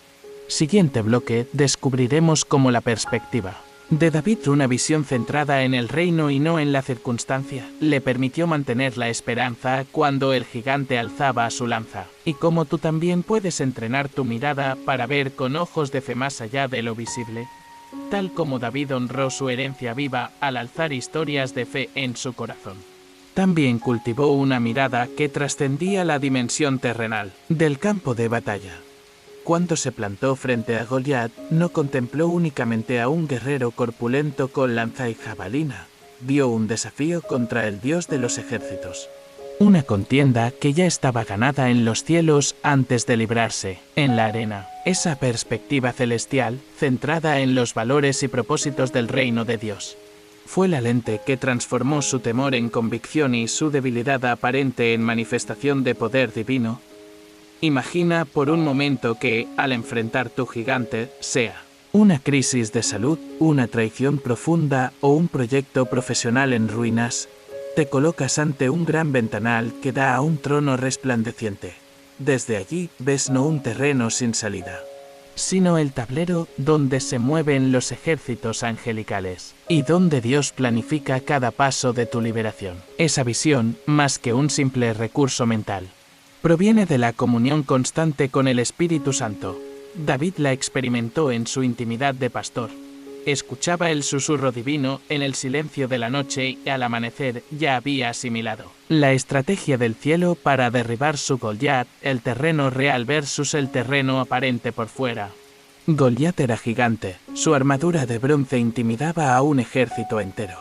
siguiente bloque descubriremos cómo la perspectiva de David, una visión centrada en el reino y no en la circunstancia, le permitió mantener la esperanza cuando el gigante alzaba su lanza. Y cómo tú también puedes entrenar tu mirada para ver con ojos de fe más allá de lo visible, tal como David honró su herencia viva al alzar historias de fe en su corazón. También cultivó una mirada que trascendía la dimensión terrenal del campo de batalla. Cuando se plantó frente a Goliat, no contempló únicamente a un guerrero corpulento con lanza y jabalina, vio un desafío contra el Dios de los ejércitos. Una contienda que ya estaba ganada en los cielos antes de librarse en la arena. Esa perspectiva celestial, centrada en los valores y propósitos del reino de Dios, fue la lente que transformó su temor en convicción y su debilidad aparente en manifestación de poder divino. Imagina por un momento que, al enfrentar tu gigante, sea una crisis de salud, una traición profunda o un proyecto profesional en ruinas, te colocas ante un gran ventanal que da a un trono resplandeciente. Desde allí ves no un terreno sin salida, sino el tablero donde se mueven los ejércitos angelicales y donde Dios planifica cada paso de tu liberación. Esa visión, más que un simple recurso mental, proviene de la comunión constante con el Espíritu Santo. David la experimentó en su intimidad de pastor. Escuchaba el susurro divino en el silencio de la noche y al amanecer ya había asimilado la estrategia del cielo para derribar su Goliat, el terreno real versus el terreno aparente por fuera. Goliat era gigante, su armadura de bronce intimidaba a un ejército entero.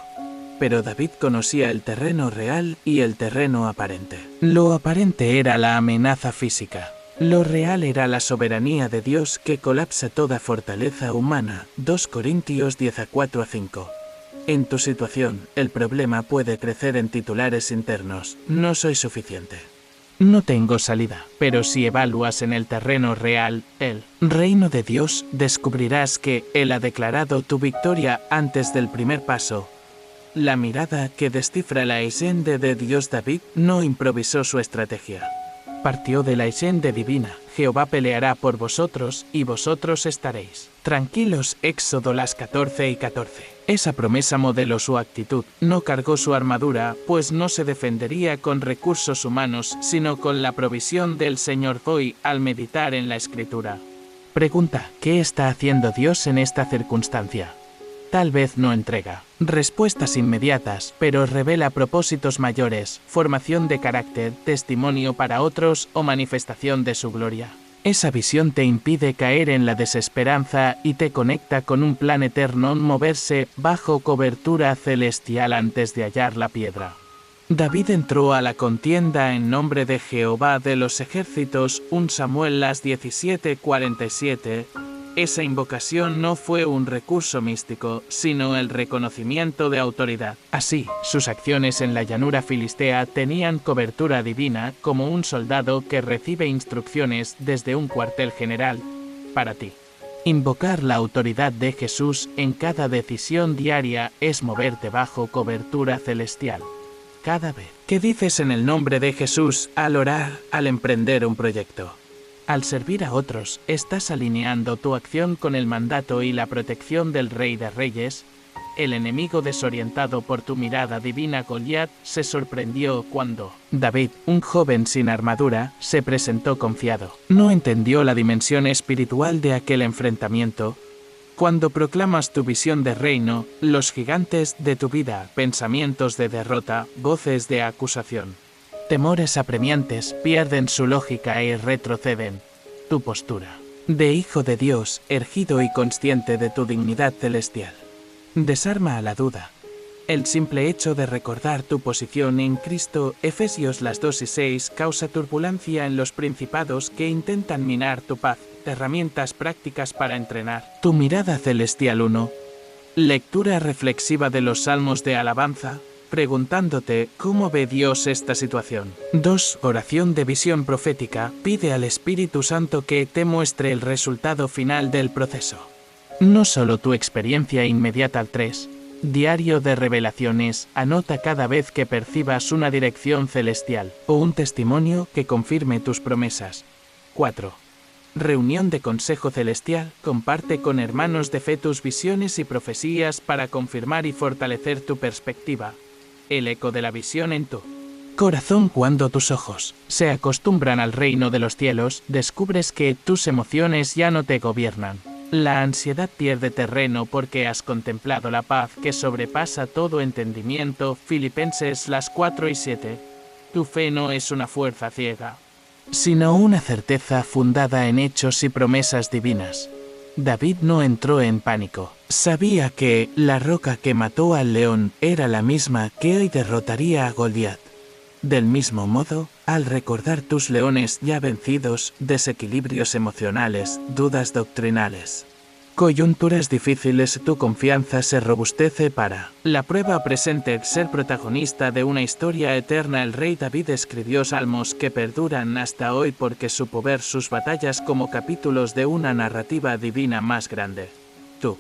Pero David conocía el terreno real y el terreno aparente. Lo aparente era la amenaza física. Lo real era la soberanía de Dios que colapsa toda fortaleza humana. 2 Corintios 10:4-5. En tu situación, el problema puede crecer en titulares internos. No soy suficiente. No tengo salida, pero si evalúas en el terreno real, el reino de Dios, descubrirás que Él ha declarado tu victoria antes del primer paso. La mirada que descifra la leyenda de Dios. David no improvisó su estrategia. Partió de la leyenda divina: Jehová peleará por vosotros, y vosotros estaréis tranquilos. Éxodo las 14:14. Esa promesa modeló su actitud. No cargó su armadura, pues no se defendería con recursos humanos, sino con la provisión del Señor. Hoy, al meditar en la Escritura, pregunta: ¿qué está haciendo Dios en esta circunstancia? Tal vez no entrega respuestas inmediatas, pero revela propósitos mayores, formación de carácter, testimonio para otros o manifestación de su gloria. Esa visión te impide caer en la desesperanza y te conecta con un plan eterno, moverse bajo cobertura celestial antes de hallar la piedra. David entró a la contienda en nombre de Jehová de los ejércitos. 1 Samuel las 17:47. Esa invocación no fue un recurso místico, sino el reconocimiento de autoridad. Así, sus acciones en la llanura filistea tenían cobertura divina, como un soldado que recibe instrucciones desde un cuartel general. Para ti, invocar la autoridad de Jesús en cada decisión diaria es moverte bajo cobertura celestial. Cada vez que dices en el nombre de Jesús, al orar, al emprender un proyecto, al servir a otros, estás alineando tu acción con el mandato y la protección del Rey de Reyes. El enemigo, desorientado por tu mirada divina, Goliat, se sorprendió cuando David, un joven sin armadura, se presentó confiado. No entendió la dimensión espiritual de aquel enfrentamiento. Cuando proclamas tu visión de reino, los gigantes de tu vida, pensamientos de derrota, voces de acusación, temores apremiantes, pierden su lógica y retroceden. Tu postura de hijo de Dios, erguido y consciente de tu dignidad celestial, desarma a la duda. El simple hecho de recordar tu posición en Cristo, Efesios las 2:6, causa turbulencia en los principados que intentan minar tu paz. Herramientas prácticas para entrenar tu mirada celestial. 1. Lectura reflexiva de los salmos de alabanza, preguntándote cómo ve Dios esta situación. 2. Oración de visión profética, pide al Espíritu Santo que te muestre el resultado final del proceso, no solo tu experiencia inmediata. 3. Diario de revelaciones, anota cada vez que percibas una dirección celestial o un testimonio que confirme tus promesas. 4. Reunión de consejo celestial, comparte con hermanos de fe tus visiones y profecías para confirmar y fortalecer tu perspectiva. El eco de la visión en tu corazón. Cuando tus ojos se acostumbran al reino de los cielos, descubres que tus emociones ya no te gobiernan. La ansiedad pierde terreno porque has contemplado la paz que sobrepasa todo entendimiento. Filipenses las 4:7. Tu fe no es una fuerza ciega, sino una certeza fundada en hechos y promesas divinas. David no entró en pánico. Sabía que la roca que mató al león era la misma que hoy derrotaría a Goliat. Del mismo modo, al recordar tus leones ya vencidos, desequilibrios emocionales, dudas doctrinales, coyunturas difíciles, tu confianza se robustece para la prueba presente. Ser protagonista de una historia eterna. El rey David escribió salmos que perduran hasta hoy porque supo ver sus batallas como capítulos de una narrativa divina más grande. Tú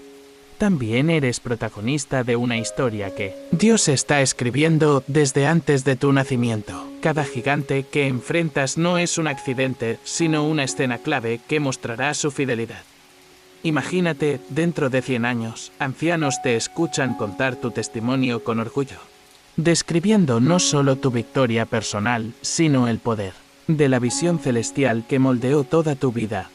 también eres protagonista de una historia que Dios está escribiendo desde antes de tu nacimiento. Cada gigante que enfrentas no es un accidente, sino una escena clave que mostrará su fidelidad. Imagínate, dentro de 100 años, ancianos te escuchan contar tu testimonio con orgullo, describiendo no solo tu victoria personal, sino el poder de la visión celestial que moldeó toda tu vida.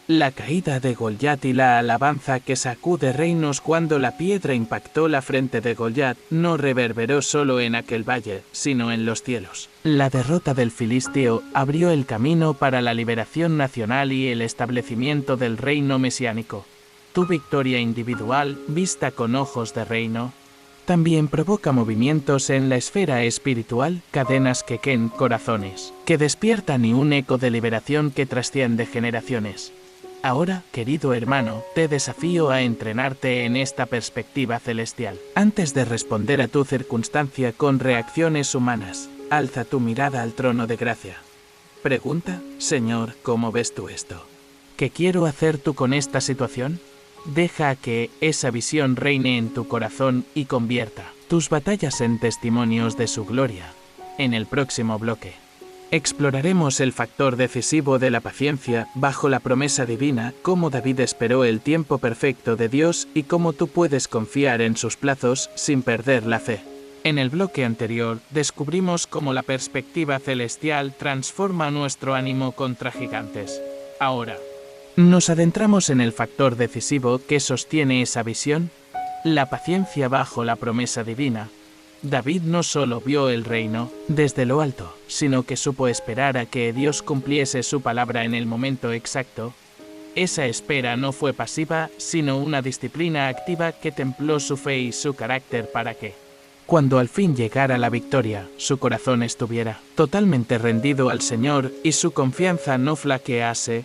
La caída de Goliat y la alabanza que sacude reinos. Cuando la piedra impactó la frente de Goliat, no reverberó solo en aquel valle, sino en los cielos. La derrota del filisteo abrió el camino para la liberación nacional y el establecimiento del reino mesiánico. Tu victoria individual, vista con ojos de reino, también provoca movimientos en la esfera espiritual, cadenas que queman corazones, que despiertan y un eco de liberación que trasciende generaciones. Ahora, querido hermano, te desafío a entrenarte en esta perspectiva celestial. Antes de responder a tu circunstancia con reacciones humanas, alza tu mirada al trono de gracia. Pregunta, Señor, ¿cómo ves tú esto? ¿Qué quiero hacer tú con esta situación? Deja que esa visión reine en tu corazón y convierta tus batallas en testimonios de su gloria. En el próximo bloque, exploraremos el factor decisivo de la paciencia bajo la promesa divina, cómo David esperó el tiempo perfecto de Dios y cómo tú puedes confiar en sus plazos sin perder la fe. En el bloque anterior, descubrimos cómo la perspectiva celestial transforma nuestro ánimo contra gigantes. Ahora, nos adentramos en el factor decisivo que sostiene esa visión, la paciencia bajo la promesa divina. David no solo vio el reino desde lo alto, sino que supo esperar a que Dios cumpliese su palabra en el momento exacto. Esa espera no fue pasiva, sino una disciplina activa que templó su fe y su carácter para que, cuando al fin llegara la victoria, su corazón estuviera totalmente rendido al Señor y su confianza no flaquease.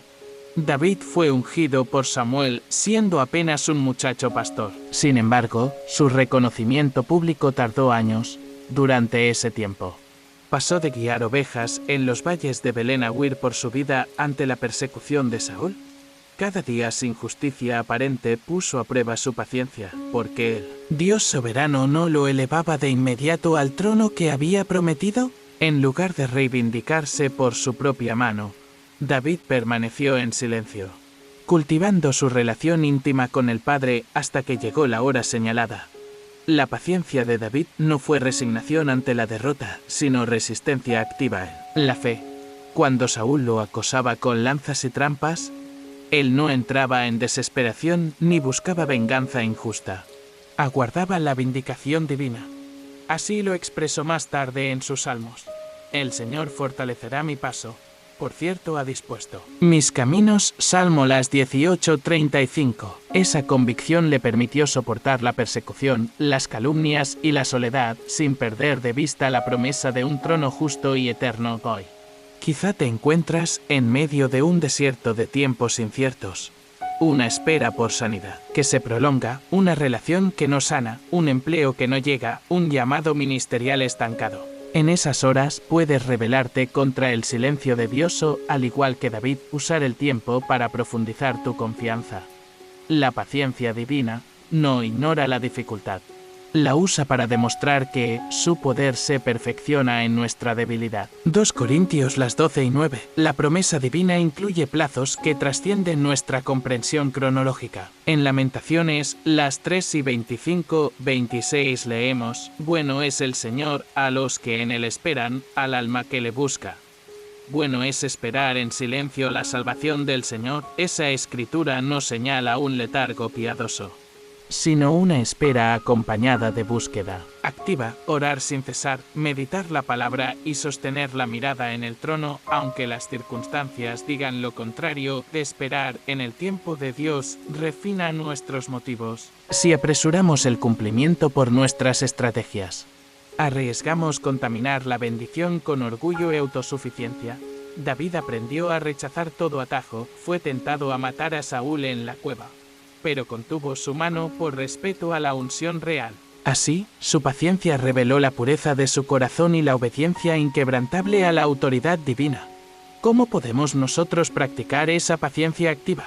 David fue ungido por Samuel siendo apenas un muchacho pastor. Sin embargo, su reconocimiento público tardó años. Durante ese tiempo, pasó de guiar ovejas en los valles de Belén a huir por su vida ante la persecución de Saúl. Cada día sin justicia aparente puso a prueba su paciencia, porque el Dios soberano no lo elevaba de inmediato al trono que había prometido. En lugar de reivindicarse por su propia mano, David permaneció en silencio, cultivando su relación íntima con el Padre hasta que llegó la hora señalada. La paciencia de David no fue resignación ante la derrota, sino resistencia activa en la fe. Cuando Saúl lo acosaba con lanzas y trampas, él no entraba en desesperación ni buscaba venganza injusta. Aguardaba la vindicación divina. Así lo expresó más tarde en sus salmos. El Señor fortalecerá mi paso. Por cierto, ha dispuesto mis caminos. Salmo las 18:35. Esa convicción le permitió soportar la persecución, las calumnias y la soledad, sin perder de vista la promesa de un trono justo y eterno hoy. Quizá te encuentras en medio de un desierto de tiempos inciertos. Una espera por sanidad que se prolonga, una relación que no sana, un empleo que no llega, un llamado ministerial estancado. En esas horas puedes rebelarte contra el silencio de Dios o, al igual que David, usar el tiempo para profundizar tu confianza. La paciencia divina no ignora la dificultad. La usa para demostrar que su poder se perfecciona en nuestra debilidad. 2 Corintios las 12:9. La promesa divina incluye plazos que trascienden nuestra comprensión cronológica. En Lamentaciones las 3:25-26 leemos: Bueno es el Señor a los que en él esperan, al alma que le busca. Bueno es esperar en silencio la salvación del Señor. Esa escritura no señala un letargo piadoso, sino una espera acompañada de búsqueda activa, orar sin cesar, meditar la palabra y sostener la mirada en el trono, aunque las circunstancias digan lo contrario. De esperar en el tiempo de Dios refina nuestros motivos. Si apresuramos el cumplimiento por nuestras estrategias, arriesgamos contaminar la bendición con orgullo y autosuficiencia. David aprendió a rechazar todo atajo, fue tentado a matar a Saúl en la cueva, pero contuvo su mano por respeto a la unción real. Así, su paciencia reveló la pureza de su corazón y la obediencia inquebrantable a la autoridad divina. ¿Cómo podemos nosotros practicar esa paciencia activa?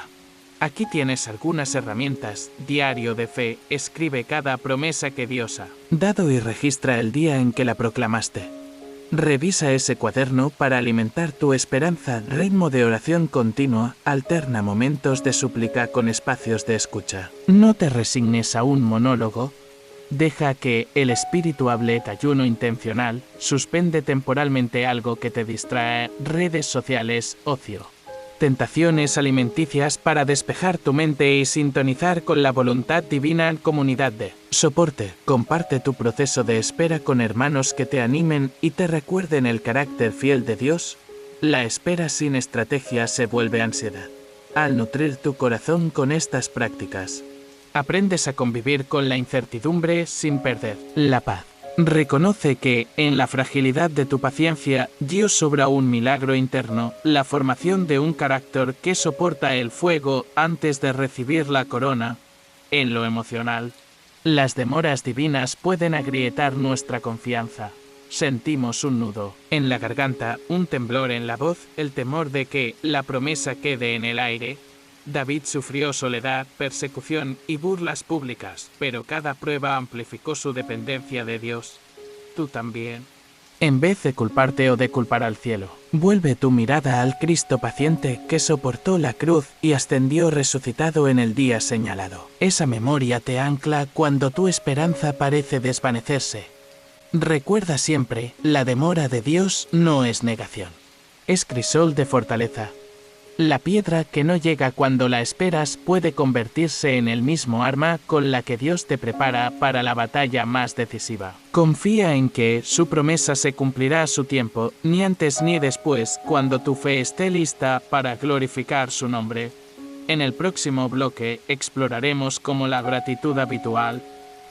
Aquí tienes algunas herramientas. Diario de fe. Escribe cada promesa que Dios ha dado y registra el día en que la proclamaste. Revisa ese cuaderno para alimentar tu esperanza. Ritmo de oración continua. Alterna momentos de súplica con espacios de escucha. No te resignes a un monólogo. Deja que el espíritu hable. Ayuno intencional. Suspende temporalmente algo que te distrae. Redes sociales, ocio. Tentaciones alimenticias para despejar tu mente y sintonizar con la voluntad divina. Comunidad de soporte. Comparte tu proceso de espera con hermanos que te animen y te recuerden el carácter fiel de Dios. La espera sin estrategia se vuelve ansiedad. Al nutrir tu corazón con estas prácticas, aprendes a convivir con la incertidumbre sin perder la paz. Reconoce que, en la fragilidad de tu paciencia, Dios obra un milagro interno, la formación de un carácter que soporta el fuego antes de recibir la corona. En lo emocional, las demoras divinas pueden agrietar nuestra confianza. Sentimos un nudo en la garganta, un temblor en la voz, el temor de que la promesa quede en el aire. David sufrió soledad, persecución y burlas públicas, pero cada prueba amplificó su dependencia de Dios. Tú también. En vez de culparte o de culpar al cielo, vuelve tu mirada al Cristo paciente que soportó la cruz y ascendió resucitado en el día señalado. Esa memoria te ancla cuando tu esperanza parece desvanecerse. Recuerda siempre, la demora de Dios no es negación. Es crisol de fortaleza. La piedra que no llega cuando la esperas puede convertirse en el mismo arma con la que Dios te prepara para la batalla más decisiva. Confía en que su promesa se cumplirá a su tiempo, ni antes ni después, cuando tu fe esté lista para glorificar su nombre. En el próximo bloque exploraremos cómo la gratitud habitual,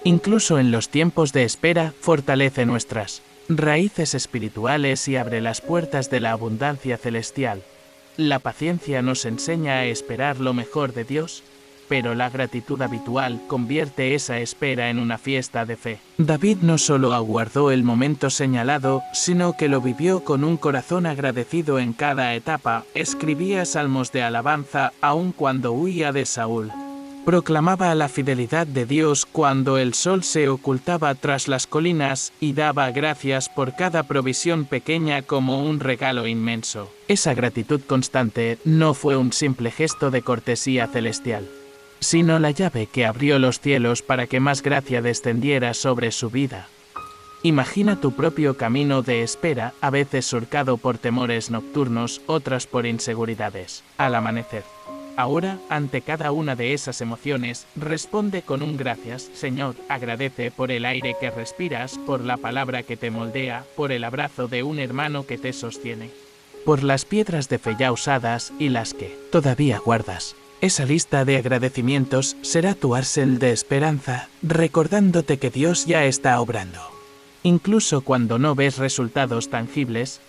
incluso en los tiempos de espera, fortalece nuestras raíces espirituales y abre las puertas de la abundancia celestial. La paciencia nos enseña a esperar lo mejor de Dios, pero la gratitud habitual convierte esa espera en una fiesta de fe. David no solo aguardó el momento señalado, sino que lo vivió con un corazón agradecido en cada etapa. Escribía salmos de alabanza aun cuando huía de Saúl. Proclamaba la fidelidad de Dios cuando el sol se ocultaba tras las colinas y daba gracias por cada provisión pequeña como un regalo inmenso. Esa gratitud constante no fue un simple gesto de cortesía celestial, sino la llave que abrió los cielos para que más gracia descendiera sobre su vida. Imagina tu propio camino de espera, a veces surcado por temores nocturnos, otras por inseguridades. Al amanecer. Ahora, ante cada una de esas emociones, responde con un gracias, Señor. Agradece por el aire que respiras, por la palabra que te moldea, por el abrazo de un hermano que te sostiene, por las piedras de fe ya usadas y las que todavía guardas. Esa lista de agradecimientos será tu ársel de esperanza, recordándote que Dios ya está obrando. Incluso cuando no ves resultados tangibles.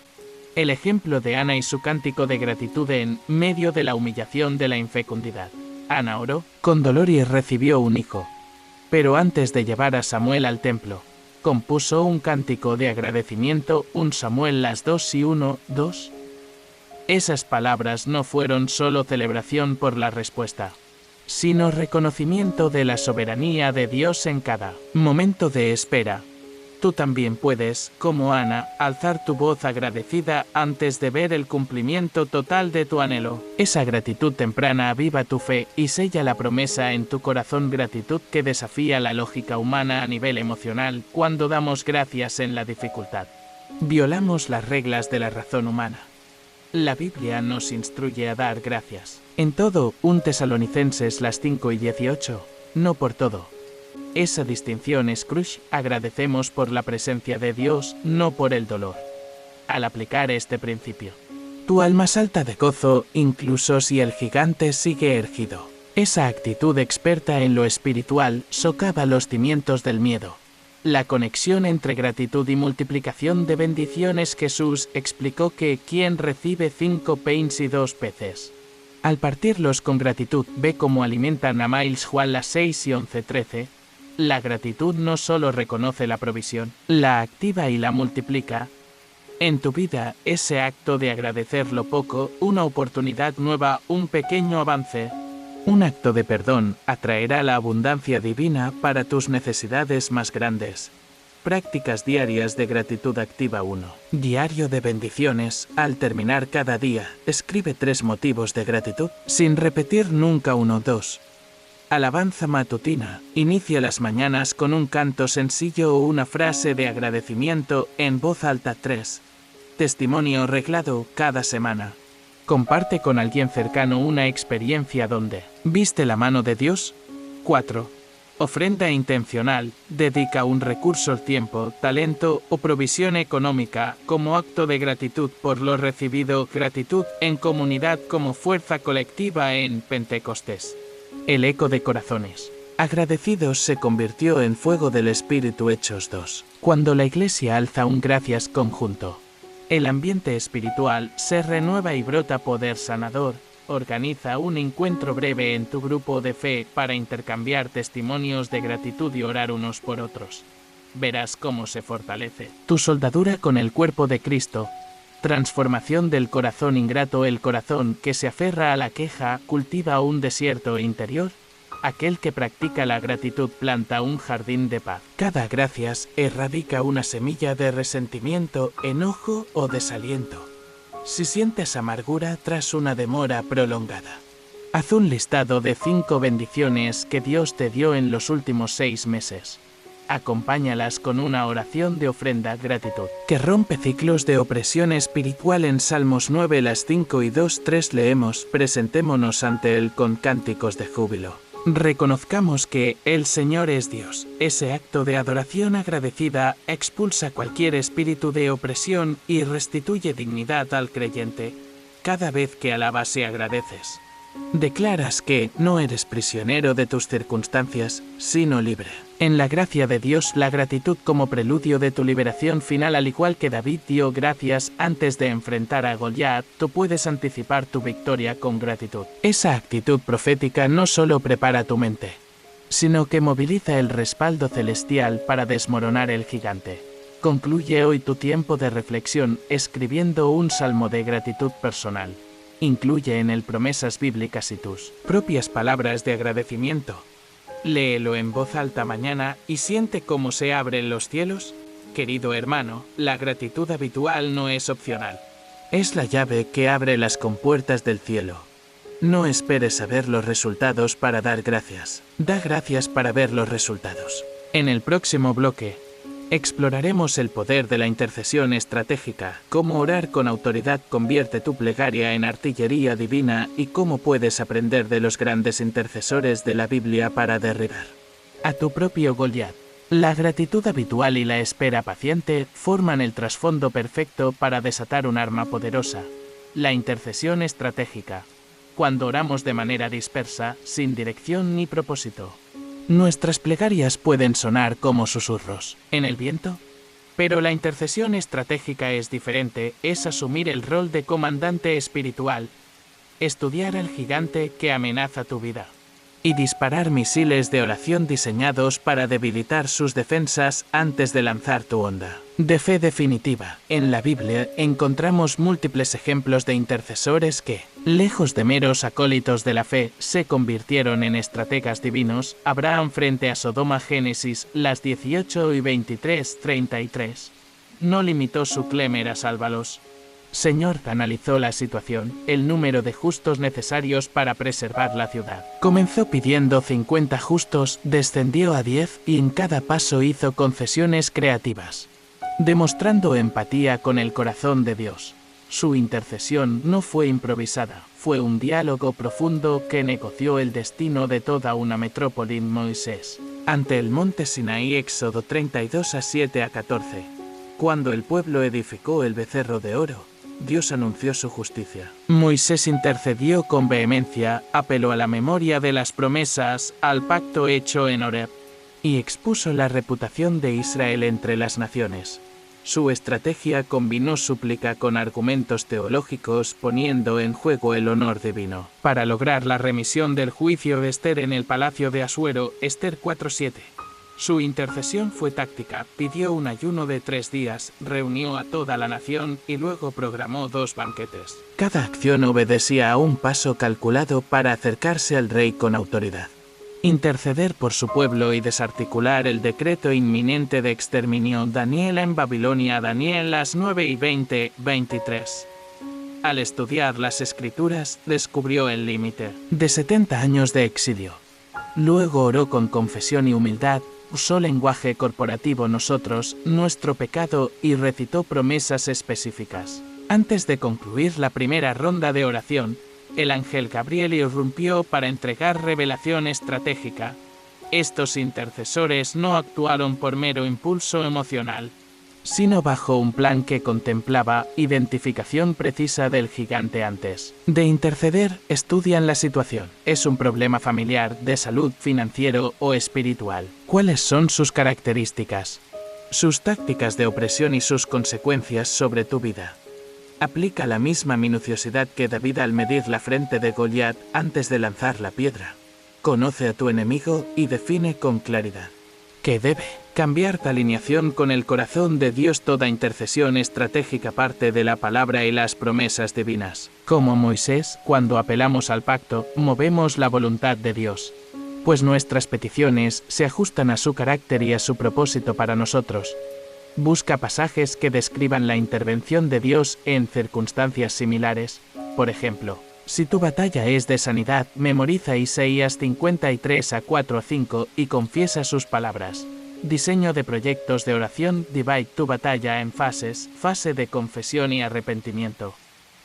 El ejemplo de Ana y su cántico de gratitud en medio de la humillación de la infecundidad. Ana oró con dolor y recibió un hijo. Pero antes de llevar a Samuel al templo, compuso un cántico de agradecimiento, 1 Samuel las 2 y 1, 2. Esas palabras no fueron solo celebración por la respuesta, sino reconocimiento de la soberanía de Dios en cada momento de espera. Tú también puedes, como Ana, alzar tu voz agradecida antes de ver el cumplimiento total de tu anhelo. Esa gratitud temprana aviva tu fe y sella la promesa en tu corazón, gratitud que desafía la lógica humana a nivel emocional cuando damos gracias en la dificultad. Violamos las reglas de la razón humana. La Biblia nos instruye a dar gracias. En todo, 1 Tesalonicenses las 5 y 18, no por todo. Esa distinción es crucial. Agradecemos por la presencia de Dios, no por el dolor. Al aplicar este principio, tu alma salta de gozo, incluso si el gigante sigue erguido. Esa actitud experta en lo espiritual socava los cimientos del miedo. La conexión entre gratitud y multiplicación de bendiciones. Jesús explicó que quien recibe 5 panes y 2 peces, al partirlos con gratitud, ve cómo alimentan a miles. Juan las 6 y 11, 13. La gratitud no solo reconoce la provisión, la activa y la multiplica. En tu vida, ese acto de agradecer lo poco, una oportunidad nueva, un pequeño avance, un acto de perdón, atraerá la abundancia divina para tus necesidades más grandes. Prácticas diarias de gratitud activa 1. Diario de bendiciones. Al terminar cada día, escribe 3 motivos de gratitud, sin repetir nunca 1 o 2. Alabanza matutina. Inicia las mañanas con un canto sencillo o una frase de agradecimiento en voz alta. 3. Testimonio reglado cada semana. Comparte con alguien cercano una experiencia donde viste la mano de Dios. 4. Ofrenda intencional. Dedica un recurso, tiempo, talento o provisión económica como acto de gratitud por lo recibido. Gratitud en comunidad como fuerza colectiva en Pentecostés. El eco de corazones agradecidos se convirtió en fuego del Espíritu. Hechos 2. Cuando la Iglesia alza un gracias conjunto, el ambiente espiritual se renueva y brota poder sanador. Organiza un encuentro breve en tu grupo de fe para intercambiar testimonios de gratitud y orar unos por otros. verás cómo se fortalece tu soldadura con el cuerpo de Cristo. Transformación del corazón ingrato. El corazón que se aferra a la queja cultiva un desierto interior. Aquel que practica la gratitud planta un jardín de paz. Cada gracias erradica una semilla de resentimiento, enojo o desaliento. Si sientes amargura tras una demora prolongada, haz un listado de 5 bendiciones que Dios te dio en los últimos 6 meses. Acompáñalas con una oración de ofrenda gratitud, que rompe ciclos de opresión espiritual. En Salmos 9, las 5 y 2-3 leemos: presentémonos ante Él con cánticos de júbilo. Reconozcamos que el Señor es Dios. Ese acto de adoración agradecida expulsa cualquier espíritu de opresión y restituye dignidad al creyente. Cada vez que alabas y agradeces, declaras que no eres prisionero de tus circunstancias, sino libre. En la gracia de Dios, la gratitud como preludio de tu liberación final. Al igual que David dio gracias antes de enfrentar a Goliat, tú puedes anticipar tu victoria con gratitud. Esa actitud profética no solo prepara tu mente, sino que moviliza el respaldo celestial para desmoronar el gigante. Concluye hoy tu tiempo de reflexión escribiendo un salmo de gratitud personal. Incluye en él promesas bíblicas y tus propias palabras de agradecimiento. Léelo en voz alta mañana y siente cómo se abren los cielos. Querido hermano, la gratitud habitual no es opcional. Es la llave que abre las compuertas del cielo. No esperes a ver los resultados para dar gracias. Da gracias para ver los resultados. En el próximo bloque, exploraremos el poder de la intercesión estratégica, cómo orar con autoridad convierte tu plegaria en artillería divina y cómo puedes aprender de los grandes intercesores de la Biblia para derribar a tu propio Goliat. La gratitud habitual y la espera paciente forman el trasfondo perfecto para desatar un arma poderosa, la intercesión estratégica. Cuando oramos de manera dispersa, sin dirección ni propósito, nuestras plegarias pueden sonar como susurros en el viento. Pero la intercesión estratégica es diferente, es asumir el rol de comandante espiritual, estudiar al gigante que amenaza tu vida y disparar misiles de oración diseñados para debilitar sus defensas antes de lanzar tu onda de fe definitiva. En la Biblia encontramos múltiples ejemplos de intercesores que, lejos de meros acólitos de la fe, se convirtieron en estrategas divinos. Abraham frente a Sodoma, Génesis, las 18 y 23-33. No limitó su clamor a sálvalos. Señor analizó la situación, el número de justos necesarios para preservar la ciudad. Comenzó pidiendo 50 justos, descendió a 10 y en cada paso hizo concesiones creativas, demostrando empatía con el corazón de Dios. Su intercesión no fue improvisada, fue un diálogo profundo que negoció el destino de toda una metrópoli. Moisés, ante el monte Sinaí, Éxodo 32 a 7 a 14. Cuando el pueblo edificó el becerro de oro, Dios anunció su justicia. Moisés intercedió con vehemencia, apeló a la memoria de las promesas, al pacto hecho en Horeb, y expuso la reputación de Israel entre las naciones. Su estrategia combinó súplica con argumentos teológicos, poniendo en juego el honor divino. Para lograr la remisión del juicio de Ester en el palacio de Asuero, Ester 4:7. Su intercesión fue táctica, pidió un ayuno de 3 días, reunió a toda la nación y luego programó 2 banquetes. Cada acción obedecía a un paso calculado para acercarse al rey con autoridad. Interceder por su pueblo y desarticular el decreto inminente de exterminio. Daniel en Babilonia, Daniel las 9 y 20-23. Al estudiar las escrituras, descubrió el límite de 70 años de exilio. Luego oró con confesión y humildad, usó lenguaje corporativo nosotros, nuestro pecado y recitó promesas específicas. Antes de concluir la primera ronda de oración, el ángel Gabriel irrumpió para entregar revelación estratégica. Estos intercesores no actuaron por mero impulso emocional, sino bajo un plan que contemplaba identificación precisa del gigante antes de interceder. Estudian la situación. ¿Es un problema familiar, de salud, financiero o espiritual? ¿Cuáles son sus características, sus tácticas de opresión y sus consecuencias sobre tu vida? Aplica la misma minuciosidad que David al medir la frente de Goliat antes de lanzar la piedra. Conoce a tu enemigo y define con claridad ¿Qué debe cambiar tu alineación con el corazón de Dios? Toda intercesión estratégica parte de la palabra y las promesas divinas. Como Moisés, cuando apelamos al pacto, movemos la voluntad de Dios, pues nuestras peticiones se ajustan a su carácter y a su propósito para nosotros. Busca pasajes que describan la intervención de Dios en circunstancias similares. Por ejemplo, si tu batalla es de sanidad, memoriza Isaías 53 a 4 a 5 y confiesa sus palabras. Diseño de proyectos de oración. Divide tu batalla en fases: fase de confesión y arrepentimiento,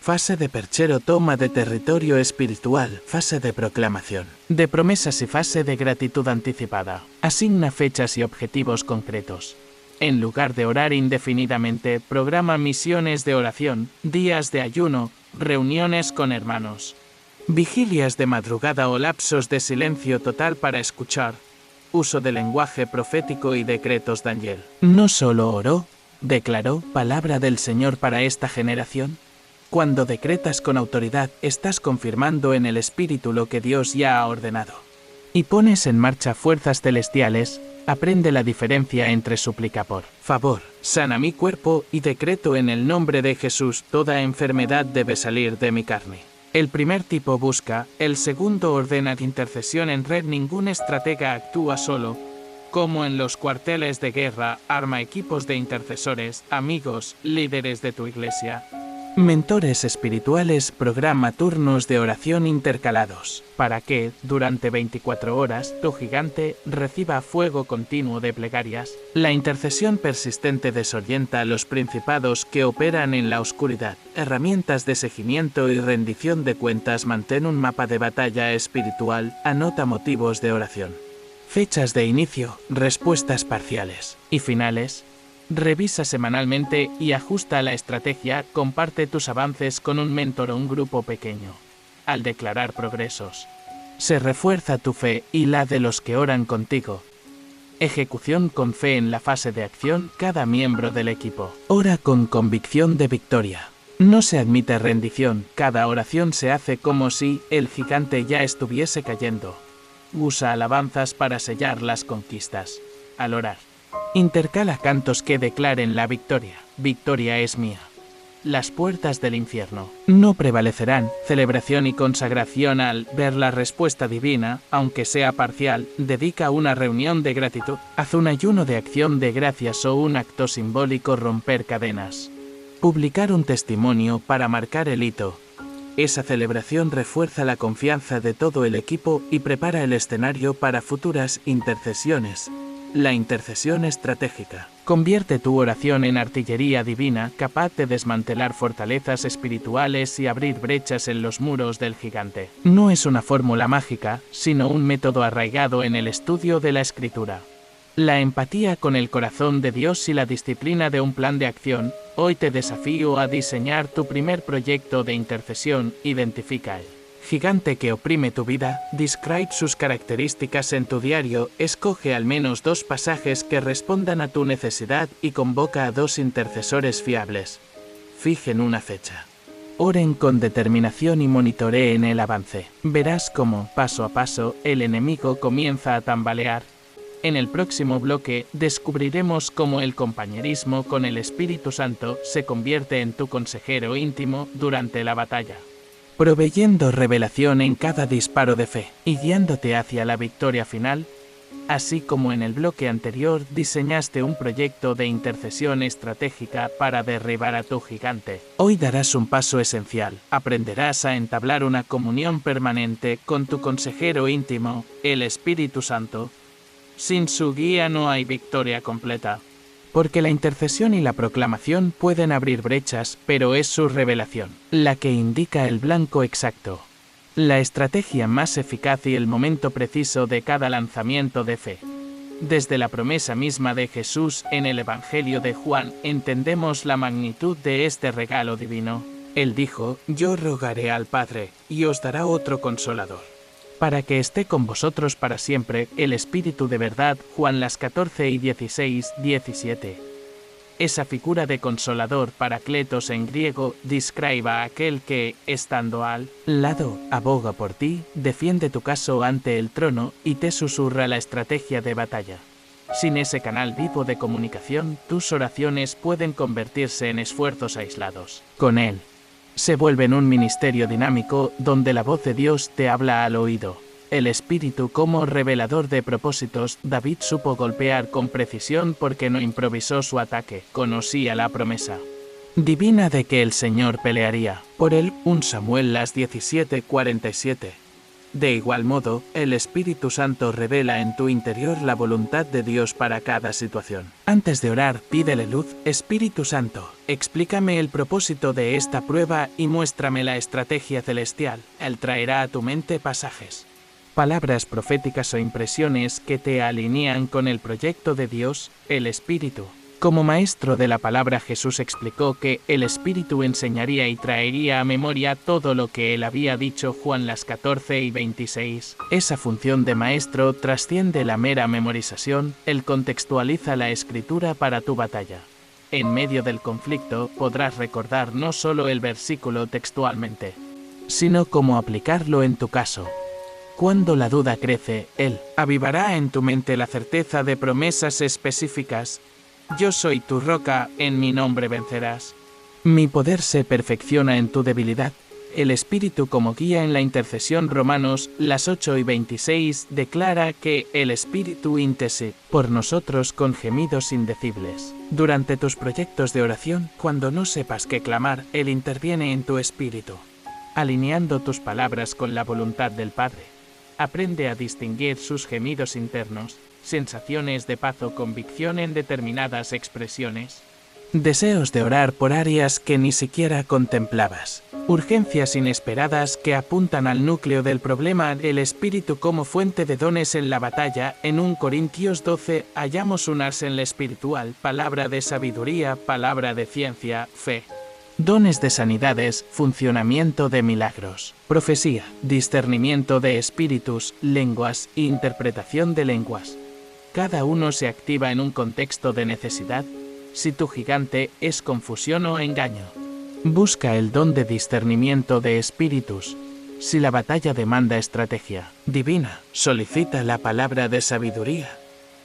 fase de perchero, toma de territorio espiritual, fase de proclamación de promesas y fase de gratitud anticipada. Asigna fechas y objetivos concretos. En lugar de orar indefinidamente, programa misiones de oración, días de ayuno, reuniones con hermanos, vigilias de madrugada o lapsos de silencio total para escuchar. Uso de lenguaje profético y decretos. Daniel no solo oró, declaró palabra del Señor para esta generación. Cuando decretas con autoridad, estás confirmando en el Espíritu lo que Dios ya ha ordenado. Y pones en marcha fuerzas celestiales. Aprende la diferencia entre súplica por favor, sana mi cuerpo, y decreto en el nombre de Jesús, toda enfermedad debe salir de mi carne. El primer tipo busca, el segundo ordena. Intercesión en red. Ningún estratega actúa solo. Como en los cuarteles de guerra, arma equipos de intercesores, amigos, líderes de tu iglesia, mentores espirituales. Programa turnos de oración intercalados, para que, durante 24 horas, tu gigante reciba fuego continuo de plegarias. La intercesión persistente desorienta a los principados que operan en la oscuridad. Herramientas de seguimiento y rendición de cuentas. Mantén un mapa de batalla espiritual. Anota motivos de oración, fechas de inicio, respuestas parciales y finales. Revisa semanalmente y ajusta la estrategia. Comparte tus avances con un mentor o un grupo pequeño. Al declarar progresos, se refuerza tu fe y la de los que oran contigo. Ejecución con fe. En la fase de acción, cada miembro del equipo ora con convicción de victoria. No se admite rendición. Cada oración se hace como si el gigante ya estuviese cayendo. Usa alabanzas para sellar las conquistas. Al orar, intercala cantos que declaren la victoria. Victoria es mía. Las puertas del infierno no prevalecerán. Celebración y consagración. Al ver la respuesta divina, aunque sea parcial, dedica una reunión de gratitud. Haz un ayuno de acción de gracias o un acto simbólico. Romper cadenas. Publicar un testimonio para marcar el hito. Esa celebración refuerza la confianza de todo el equipo y prepara el escenario para futuras intercesiones. La intercesión estratégica convierte tu oración en artillería divina, capaz de desmantelar fortalezas espirituales y abrir brechas en los muros del gigante. No es una fórmula mágica, sino un método arraigado en el estudio de la Escritura, la empatía con el corazón de Dios y la disciplina de un plan de acción. Hoy te desafío a diseñar tu primer proyecto de intercesión. Identifica el gigante que oprime tu vida. Describe sus características en tu diario. Escoge al menos 2 pasajes que respondan a tu necesidad y convoca a 2 intercesores fiables. Fijen una fecha. Oren con determinación y monitoreen el avance. Verás cómo, paso a paso, el enemigo comienza a tambalear. En el próximo bloque, descubriremos cómo el compañerismo con el Espíritu Santo se convierte en tu consejero íntimo durante la batalla, proveyendo revelación en cada disparo de fe y guiándote hacia la victoria final. Así como en el bloque anterior, diseñaste un proyecto de intercesión estratégica para derribar a tu gigante. Hoy darás un paso esencial. Aprenderás a entablar una comunión permanente con tu consejero íntimo, el Espíritu Santo. Sin su guía no hay victoria completa. Porque la intercesión y la proclamación pueden abrir brechas, pero es su revelación la que indica el blanco exacto, la estrategia más eficaz y el momento preciso de cada lanzamiento de fe. Desde la promesa misma de Jesús en el Evangelio de Juan, entendemos la magnitud de este regalo divino. Él dijo: «Yo rogaré al Padre, y os dará otro Consolador, para que esté con vosotros para siempre, el Espíritu de verdad». Juan 14 y 16, 17. Esa figura de consolador, paracletos en griego, describe a aquel que, estando al lado, aboga por ti, defiende tu caso ante el trono y te susurra la estrategia de batalla. Sin ese canal vivo de comunicación, tus oraciones pueden convertirse en esfuerzos aislados. Con él, se vuelven un ministerio dinámico donde la voz de Dios te habla al oído. El Espíritu como revelador de propósitos, David supo golpear con precisión porque no improvisó su ataque, conocía la promesa divina de que el Señor pelearía por él. 1 Samuel 17:47. De igual modo, el Espíritu Santo revela en tu interior la voluntad de Dios para cada situación. Antes de orar, pídele luz. Espíritu Santo, explícame el propósito de esta prueba y muéstrame la estrategia celestial. Él traerá a tu mente pasajes, palabras proféticas o impresiones que te alinean con el proyecto de Dios, el Espíritu. Como maestro de la palabra, Jesús explicó que el Espíritu enseñaría y traería a memoria todo lo que él había dicho. Juan 14:26. Esa función de maestro trasciende la mera memorización, él contextualiza la escritura para tu batalla. En medio del conflicto podrás recordar no solo el versículo textualmente, sino cómo aplicarlo en tu caso. Cuando la duda crece, él avivará en tu mente la certeza de promesas específicas. Yo soy tu roca, en mi nombre vencerás. Mi poder se perfecciona en tu debilidad. El Espíritu como guía en la intercesión. Romanos 8:26 declara que el Espíritu intercede por nosotros con gemidos indecibles. Durante tus proyectos de oración, cuando no sepas qué clamar, él interviene en tu espíritu, alineando tus palabras con la voluntad del Padre. Aprende a distinguir sus gemidos internos, sensaciones de paz o convicción en determinadas expresiones. Deseos de orar por áreas que ni siquiera contemplabas. Urgencias inesperadas que apuntan al núcleo del problema. El Espíritu como fuente de dones en la batalla. En 1 Corintios 12 hallamos un arsenal espiritual, palabra de sabiduría, palabra de ciencia, fe, dones de sanidades, funcionamiento de milagros, profecía, discernimiento de espíritus, lenguas e interpretación de lenguas. Cada uno se activa en un contexto de necesidad. Si tu gigante es confusión o engaño, busca el don de discernimiento de espíritus. Si la batalla demanda estrategia divina, solicita la palabra de sabiduría.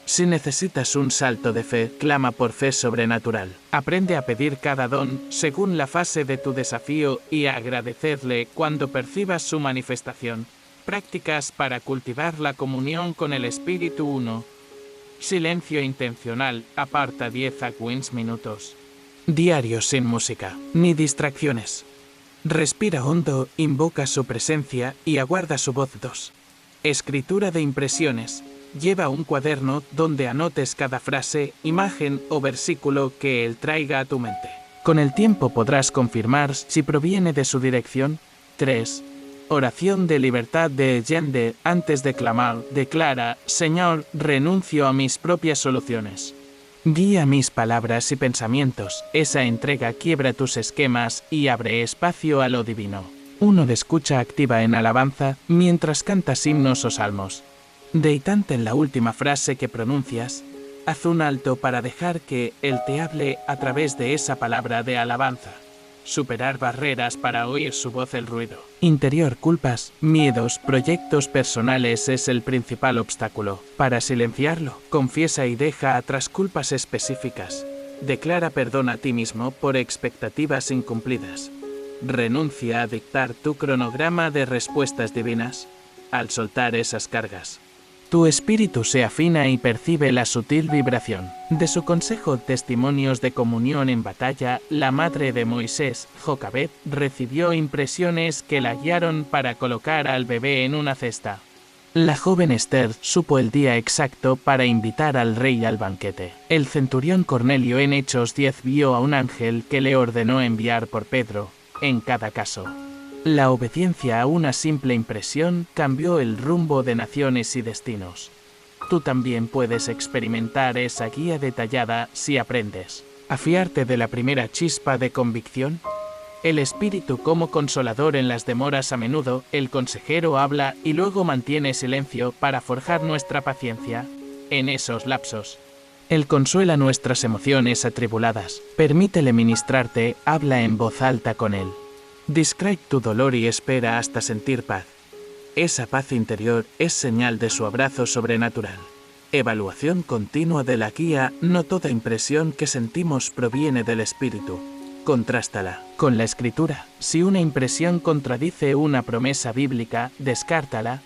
Si necesitas un salto de fe, clama por fe sobrenatural. Aprende a pedir cada don según la fase de tu desafío y a agradecerle cuando percibas su manifestación. Prácticas para cultivar la comunión con el Espíritu. 1. Silencio intencional, aparta 10 a 15 minutos. Diario sin música, ni distracciones. Respira hondo, invoca su presencia y aguarda su voz. 2. Escritura de impresiones. Lleva un cuaderno donde anotes cada frase, imagen o versículo que él traiga a tu mente. Con el tiempo podrás confirmar si proviene de su dirección. 3. Oración de libertad de Allende. Antes de clamar, declara: Señor, renuncio a mis propias soluciones. Guía mis palabras y pensamientos. Esa entrega quiebra tus esquemas y abre espacio a lo divino. 1 de escucha activa en alabanza, mientras cantas himnos o salmos. Deitante en la última frase que pronuncias, haz un alto para dejar que él te hable a través de esa palabra de alabanza. Superar barreras para oír su voz. El ruido interior, culpas, miedos, proyectos personales es el principal obstáculo. Para silenciarlo, confiesa y deja atrás culpas específicas. Declara perdón a ti mismo por expectativas incumplidas. Renuncia a dictar tu cronograma de respuestas divinas. Al soltar esas cargas, tu espíritu se afina y percibe la sutil vibración de su consejo. Testimonios de comunión en batalla. La madre de Moisés, Jocabed, recibió impresiones que la guiaron para colocar al bebé en una cesta. La joven Esther supo el día exacto para invitar al rey al banquete. El centurión Cornelio en Hechos 10 vio a un ángel que le ordenó enviar por Pedro. En cada caso, la obediencia a una simple impresión cambió el rumbo de naciones y destinos. Tú también puedes experimentar esa guía detallada si aprendes a fiarte de la primera chispa de convicción. El Espíritu como consolador en las demoras. A menudo, el consejero habla y luego mantiene silencio para forjar nuestra paciencia. En esos lapsos, él consuela nuestras emociones atribuladas. Permítele ministrarte, habla en voz alta con él. Describe tu dolor y espera hasta sentir paz. Esa paz interior es señal de su abrazo sobrenatural. Evaluación continua de la guía. No toda impresión que sentimos proviene del espíritu. Contrástala con la escritura. Si una impresión contradice una promesa bíblica, descártala.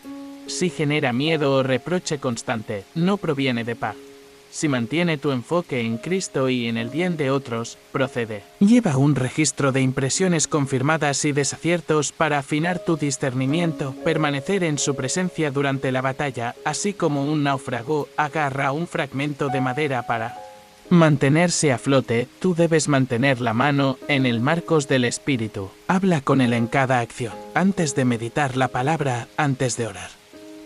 Si genera miedo o reproche constante, no proviene de paz. Si mantiene tu enfoque en Cristo y en el bien de otros, procede. Lleva un registro de impresiones confirmadas y desaciertos para afinar tu discernimiento, permanecer en su presencia durante la batalla, así como un náufrago agarra un fragmento de madera para mantenerse a flote. Tú debes mantener la mano en el marcos del Espíritu. Habla con él en cada acción, antes de meditar la palabra, antes de orar,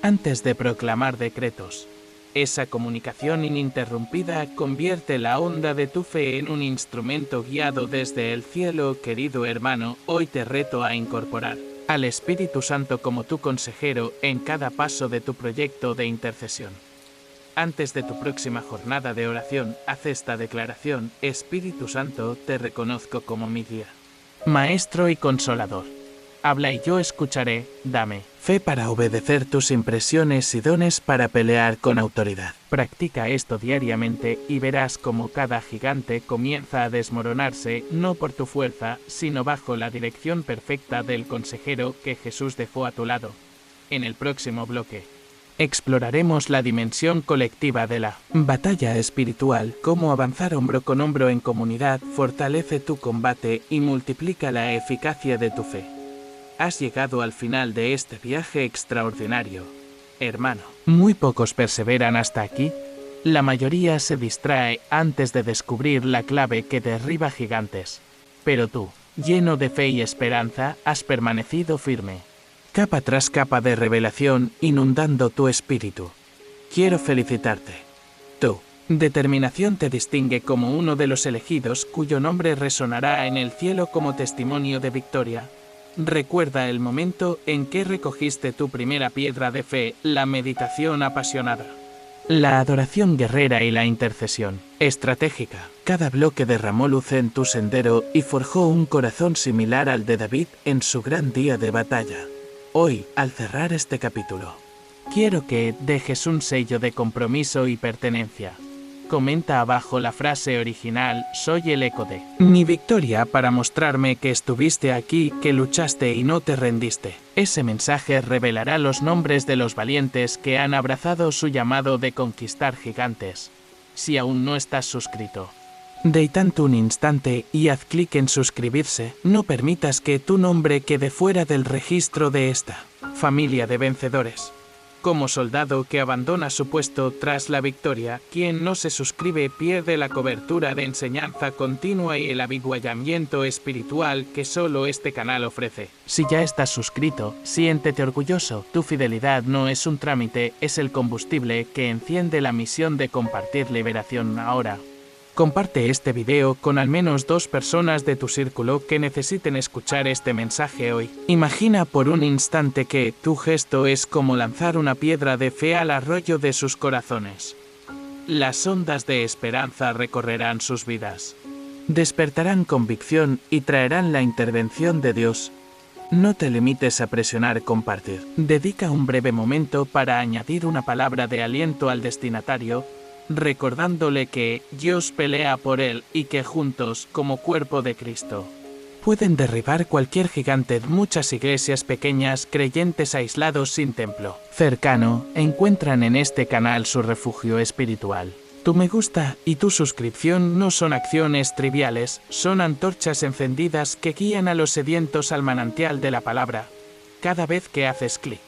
antes de proclamar decretos. Esa comunicación ininterrumpida convierte la onda de tu fe en un instrumento guiado desde el cielo. Querido hermano, hoy te reto a incorporar al Espíritu Santo como tu consejero en cada paso de tu proyecto de intercesión. Antes de tu próxima jornada de oración, haz esta declaración: Espíritu Santo, te reconozco como mi guía, maestro y consolador. Habla y yo escucharé. Dame fe para obedecer tus impresiones y dones para pelear con autoridad. Practica esto diariamente y verás cómo cada gigante comienza a desmoronarse, no por tu fuerza, sino bajo la dirección perfecta del consejero que Jesús dejó a tu lado. En el próximo bloque exploraremos la dimensión colectiva de la batalla espiritual, cómo avanzar hombro con hombro en comunidad fortalece tu combate y multiplica la eficacia de tu fe. Has llegado al final de este viaje extraordinario, hermano. Muy pocos perseveran hasta aquí. La mayoría se distrae antes de descubrir la clave que derriba gigantes. Pero tú, lleno de fe y esperanza, has permanecido firme. Capa tras capa de revelación, inundando tu espíritu. Quiero felicitarte. Tu determinación te distingue como uno de los elegidos cuyo nombre resonará en el cielo como testimonio de victoria. Recuerda el momento en que recogiste tu primera piedra de fe, la meditación apasionada, la adoración guerrera y la intercesión estratégica. Cada bloque derramó luz en tu sendero y forjó un corazón similar al de David en su gran día de batalla. Hoy, al cerrar este capítulo, quiero que dejes un sello de compromiso y pertenencia. Comenta abajo la frase original: soy el eco de mi victoria, para mostrarme que estuviste aquí, que luchaste y no te rendiste. Ese mensaje revelará los nombres de los valientes que han abrazado su llamado de conquistar gigantes. Si aún no estás suscrito, detente un instante y haz clic en suscribirse. No permitas que tu nombre quede fuera del registro de esta familia de vencedores. Como soldado que abandona su puesto tras la victoria, quien no se suscribe pierde la cobertura de enseñanza continua y el avituallamiento espiritual que solo este canal ofrece. Si ya estás suscrito, siéntete orgulloso. Tu fidelidad no es un trámite, es el combustible que enciende la misión de compartir liberación ahora. Comparte este video con al menos 2 personas de tu círculo que necesiten escuchar este mensaje hoy. Imagina por un instante que tu gesto es como lanzar una piedra de fe al arroyo de sus corazones. Las ondas de esperanza recorrerán sus vidas, despertarán convicción y traerán la intervención de Dios. No te limites a presionar compartir. Dedica un breve momento para añadir una palabra de aliento al destinatario, recordándole que Dios pelea por él y que juntos, como cuerpo de Cristo, pueden derribar cualquier gigante. Muchas iglesias pequeñas, creyentes aislados sin templo cercano, encuentran en este canal su refugio espiritual. Tu me gusta y tu suscripción no son acciones triviales, son antorchas encendidas que guían a los sedientos al manantial de la palabra. Cada vez que haces clic,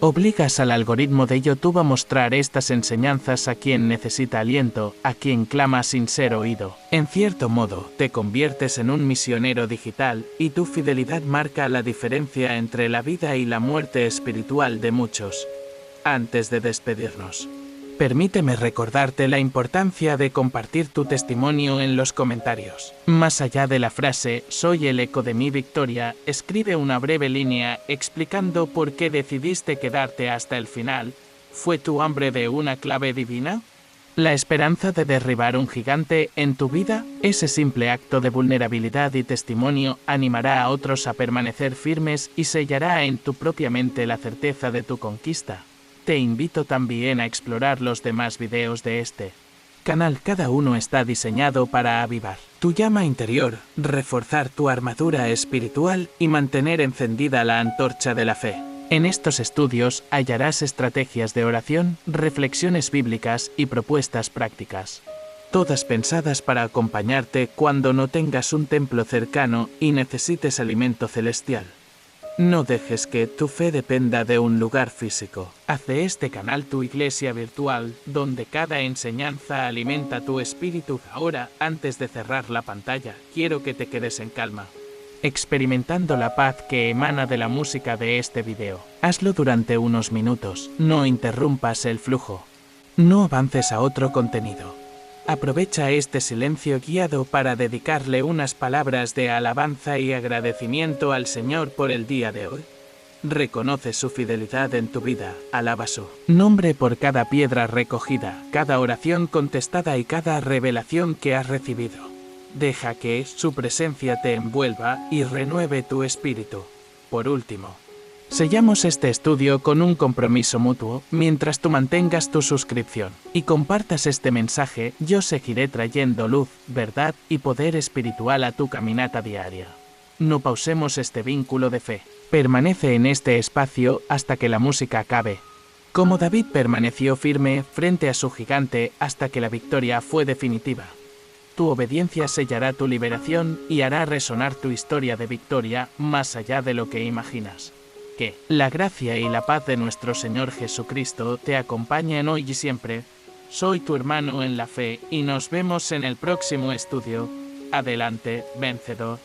obligas al algoritmo de YouTube a mostrar estas enseñanzas a quien necesita aliento, a quien clama sin ser oído. En cierto modo, te conviertes en un misionero digital, y tu fidelidad marca la diferencia entre la vida y la muerte espiritual de muchos. Antes de despedirnos, permíteme recordarte la importancia de compartir tu testimonio en los comentarios. Más allá de la frase «soy el eco de mi victoria», escribe una breve línea explicando por qué decidiste quedarte hasta el final. ¿Fue tu hambre de una clave divina? ¿La esperanza de derribar un gigante en tu vida? Ese simple acto de vulnerabilidad y testimonio animará a otros a permanecer firmes y sellará en tu propia mente la certeza de tu conquista. Te invito también a explorar los demás videos de este canal. Cada uno está diseñado para avivar tu llama interior, reforzar tu armadura espiritual y mantener encendida la antorcha de la fe. En estos estudios hallarás estrategias de oración, reflexiones bíblicas y propuestas prácticas, todas pensadas para acompañarte cuando no tengas un templo cercano y necesites alimento celestial. No dejes que tu fe dependa de un lugar físico. Haz de este canal tu iglesia virtual, donde cada enseñanza alimenta tu espíritu. Ahora, antes de cerrar la pantalla, quiero que te quedes en calma, experimentando la paz que emana de la música de este video. Hazlo durante unos minutos, no interrumpas el flujo. No avances a otro contenido. Aprovecha este silencio guiado para dedicarle unas palabras de alabanza y agradecimiento al Señor por el día de hoy. Reconoce su fidelidad en tu vida, alaba su nombre por cada piedra recogida, cada oración contestada y cada revelación que has recibido. Deja que su presencia te envuelva y renueve tu espíritu. Por último, sellamos este estudio con un compromiso mutuo. Mientras tú mantengas tu suscripción y compartas este mensaje, yo seguiré trayendo luz, verdad y poder espiritual a tu caminata diaria. No pausemos este vínculo de fe. Permanece en este espacio hasta que la música acabe. Como David permaneció firme frente a su gigante hasta que la victoria fue definitiva. Tu obediencia sellará tu liberación y hará resonar tu historia de victoria más allá de lo que imaginas. Que la gracia y la paz de nuestro Señor Jesucristo te acompañen hoy y siempre. Soy tu hermano en la fe y nos vemos en el próximo estudio. Adelante, vencedor.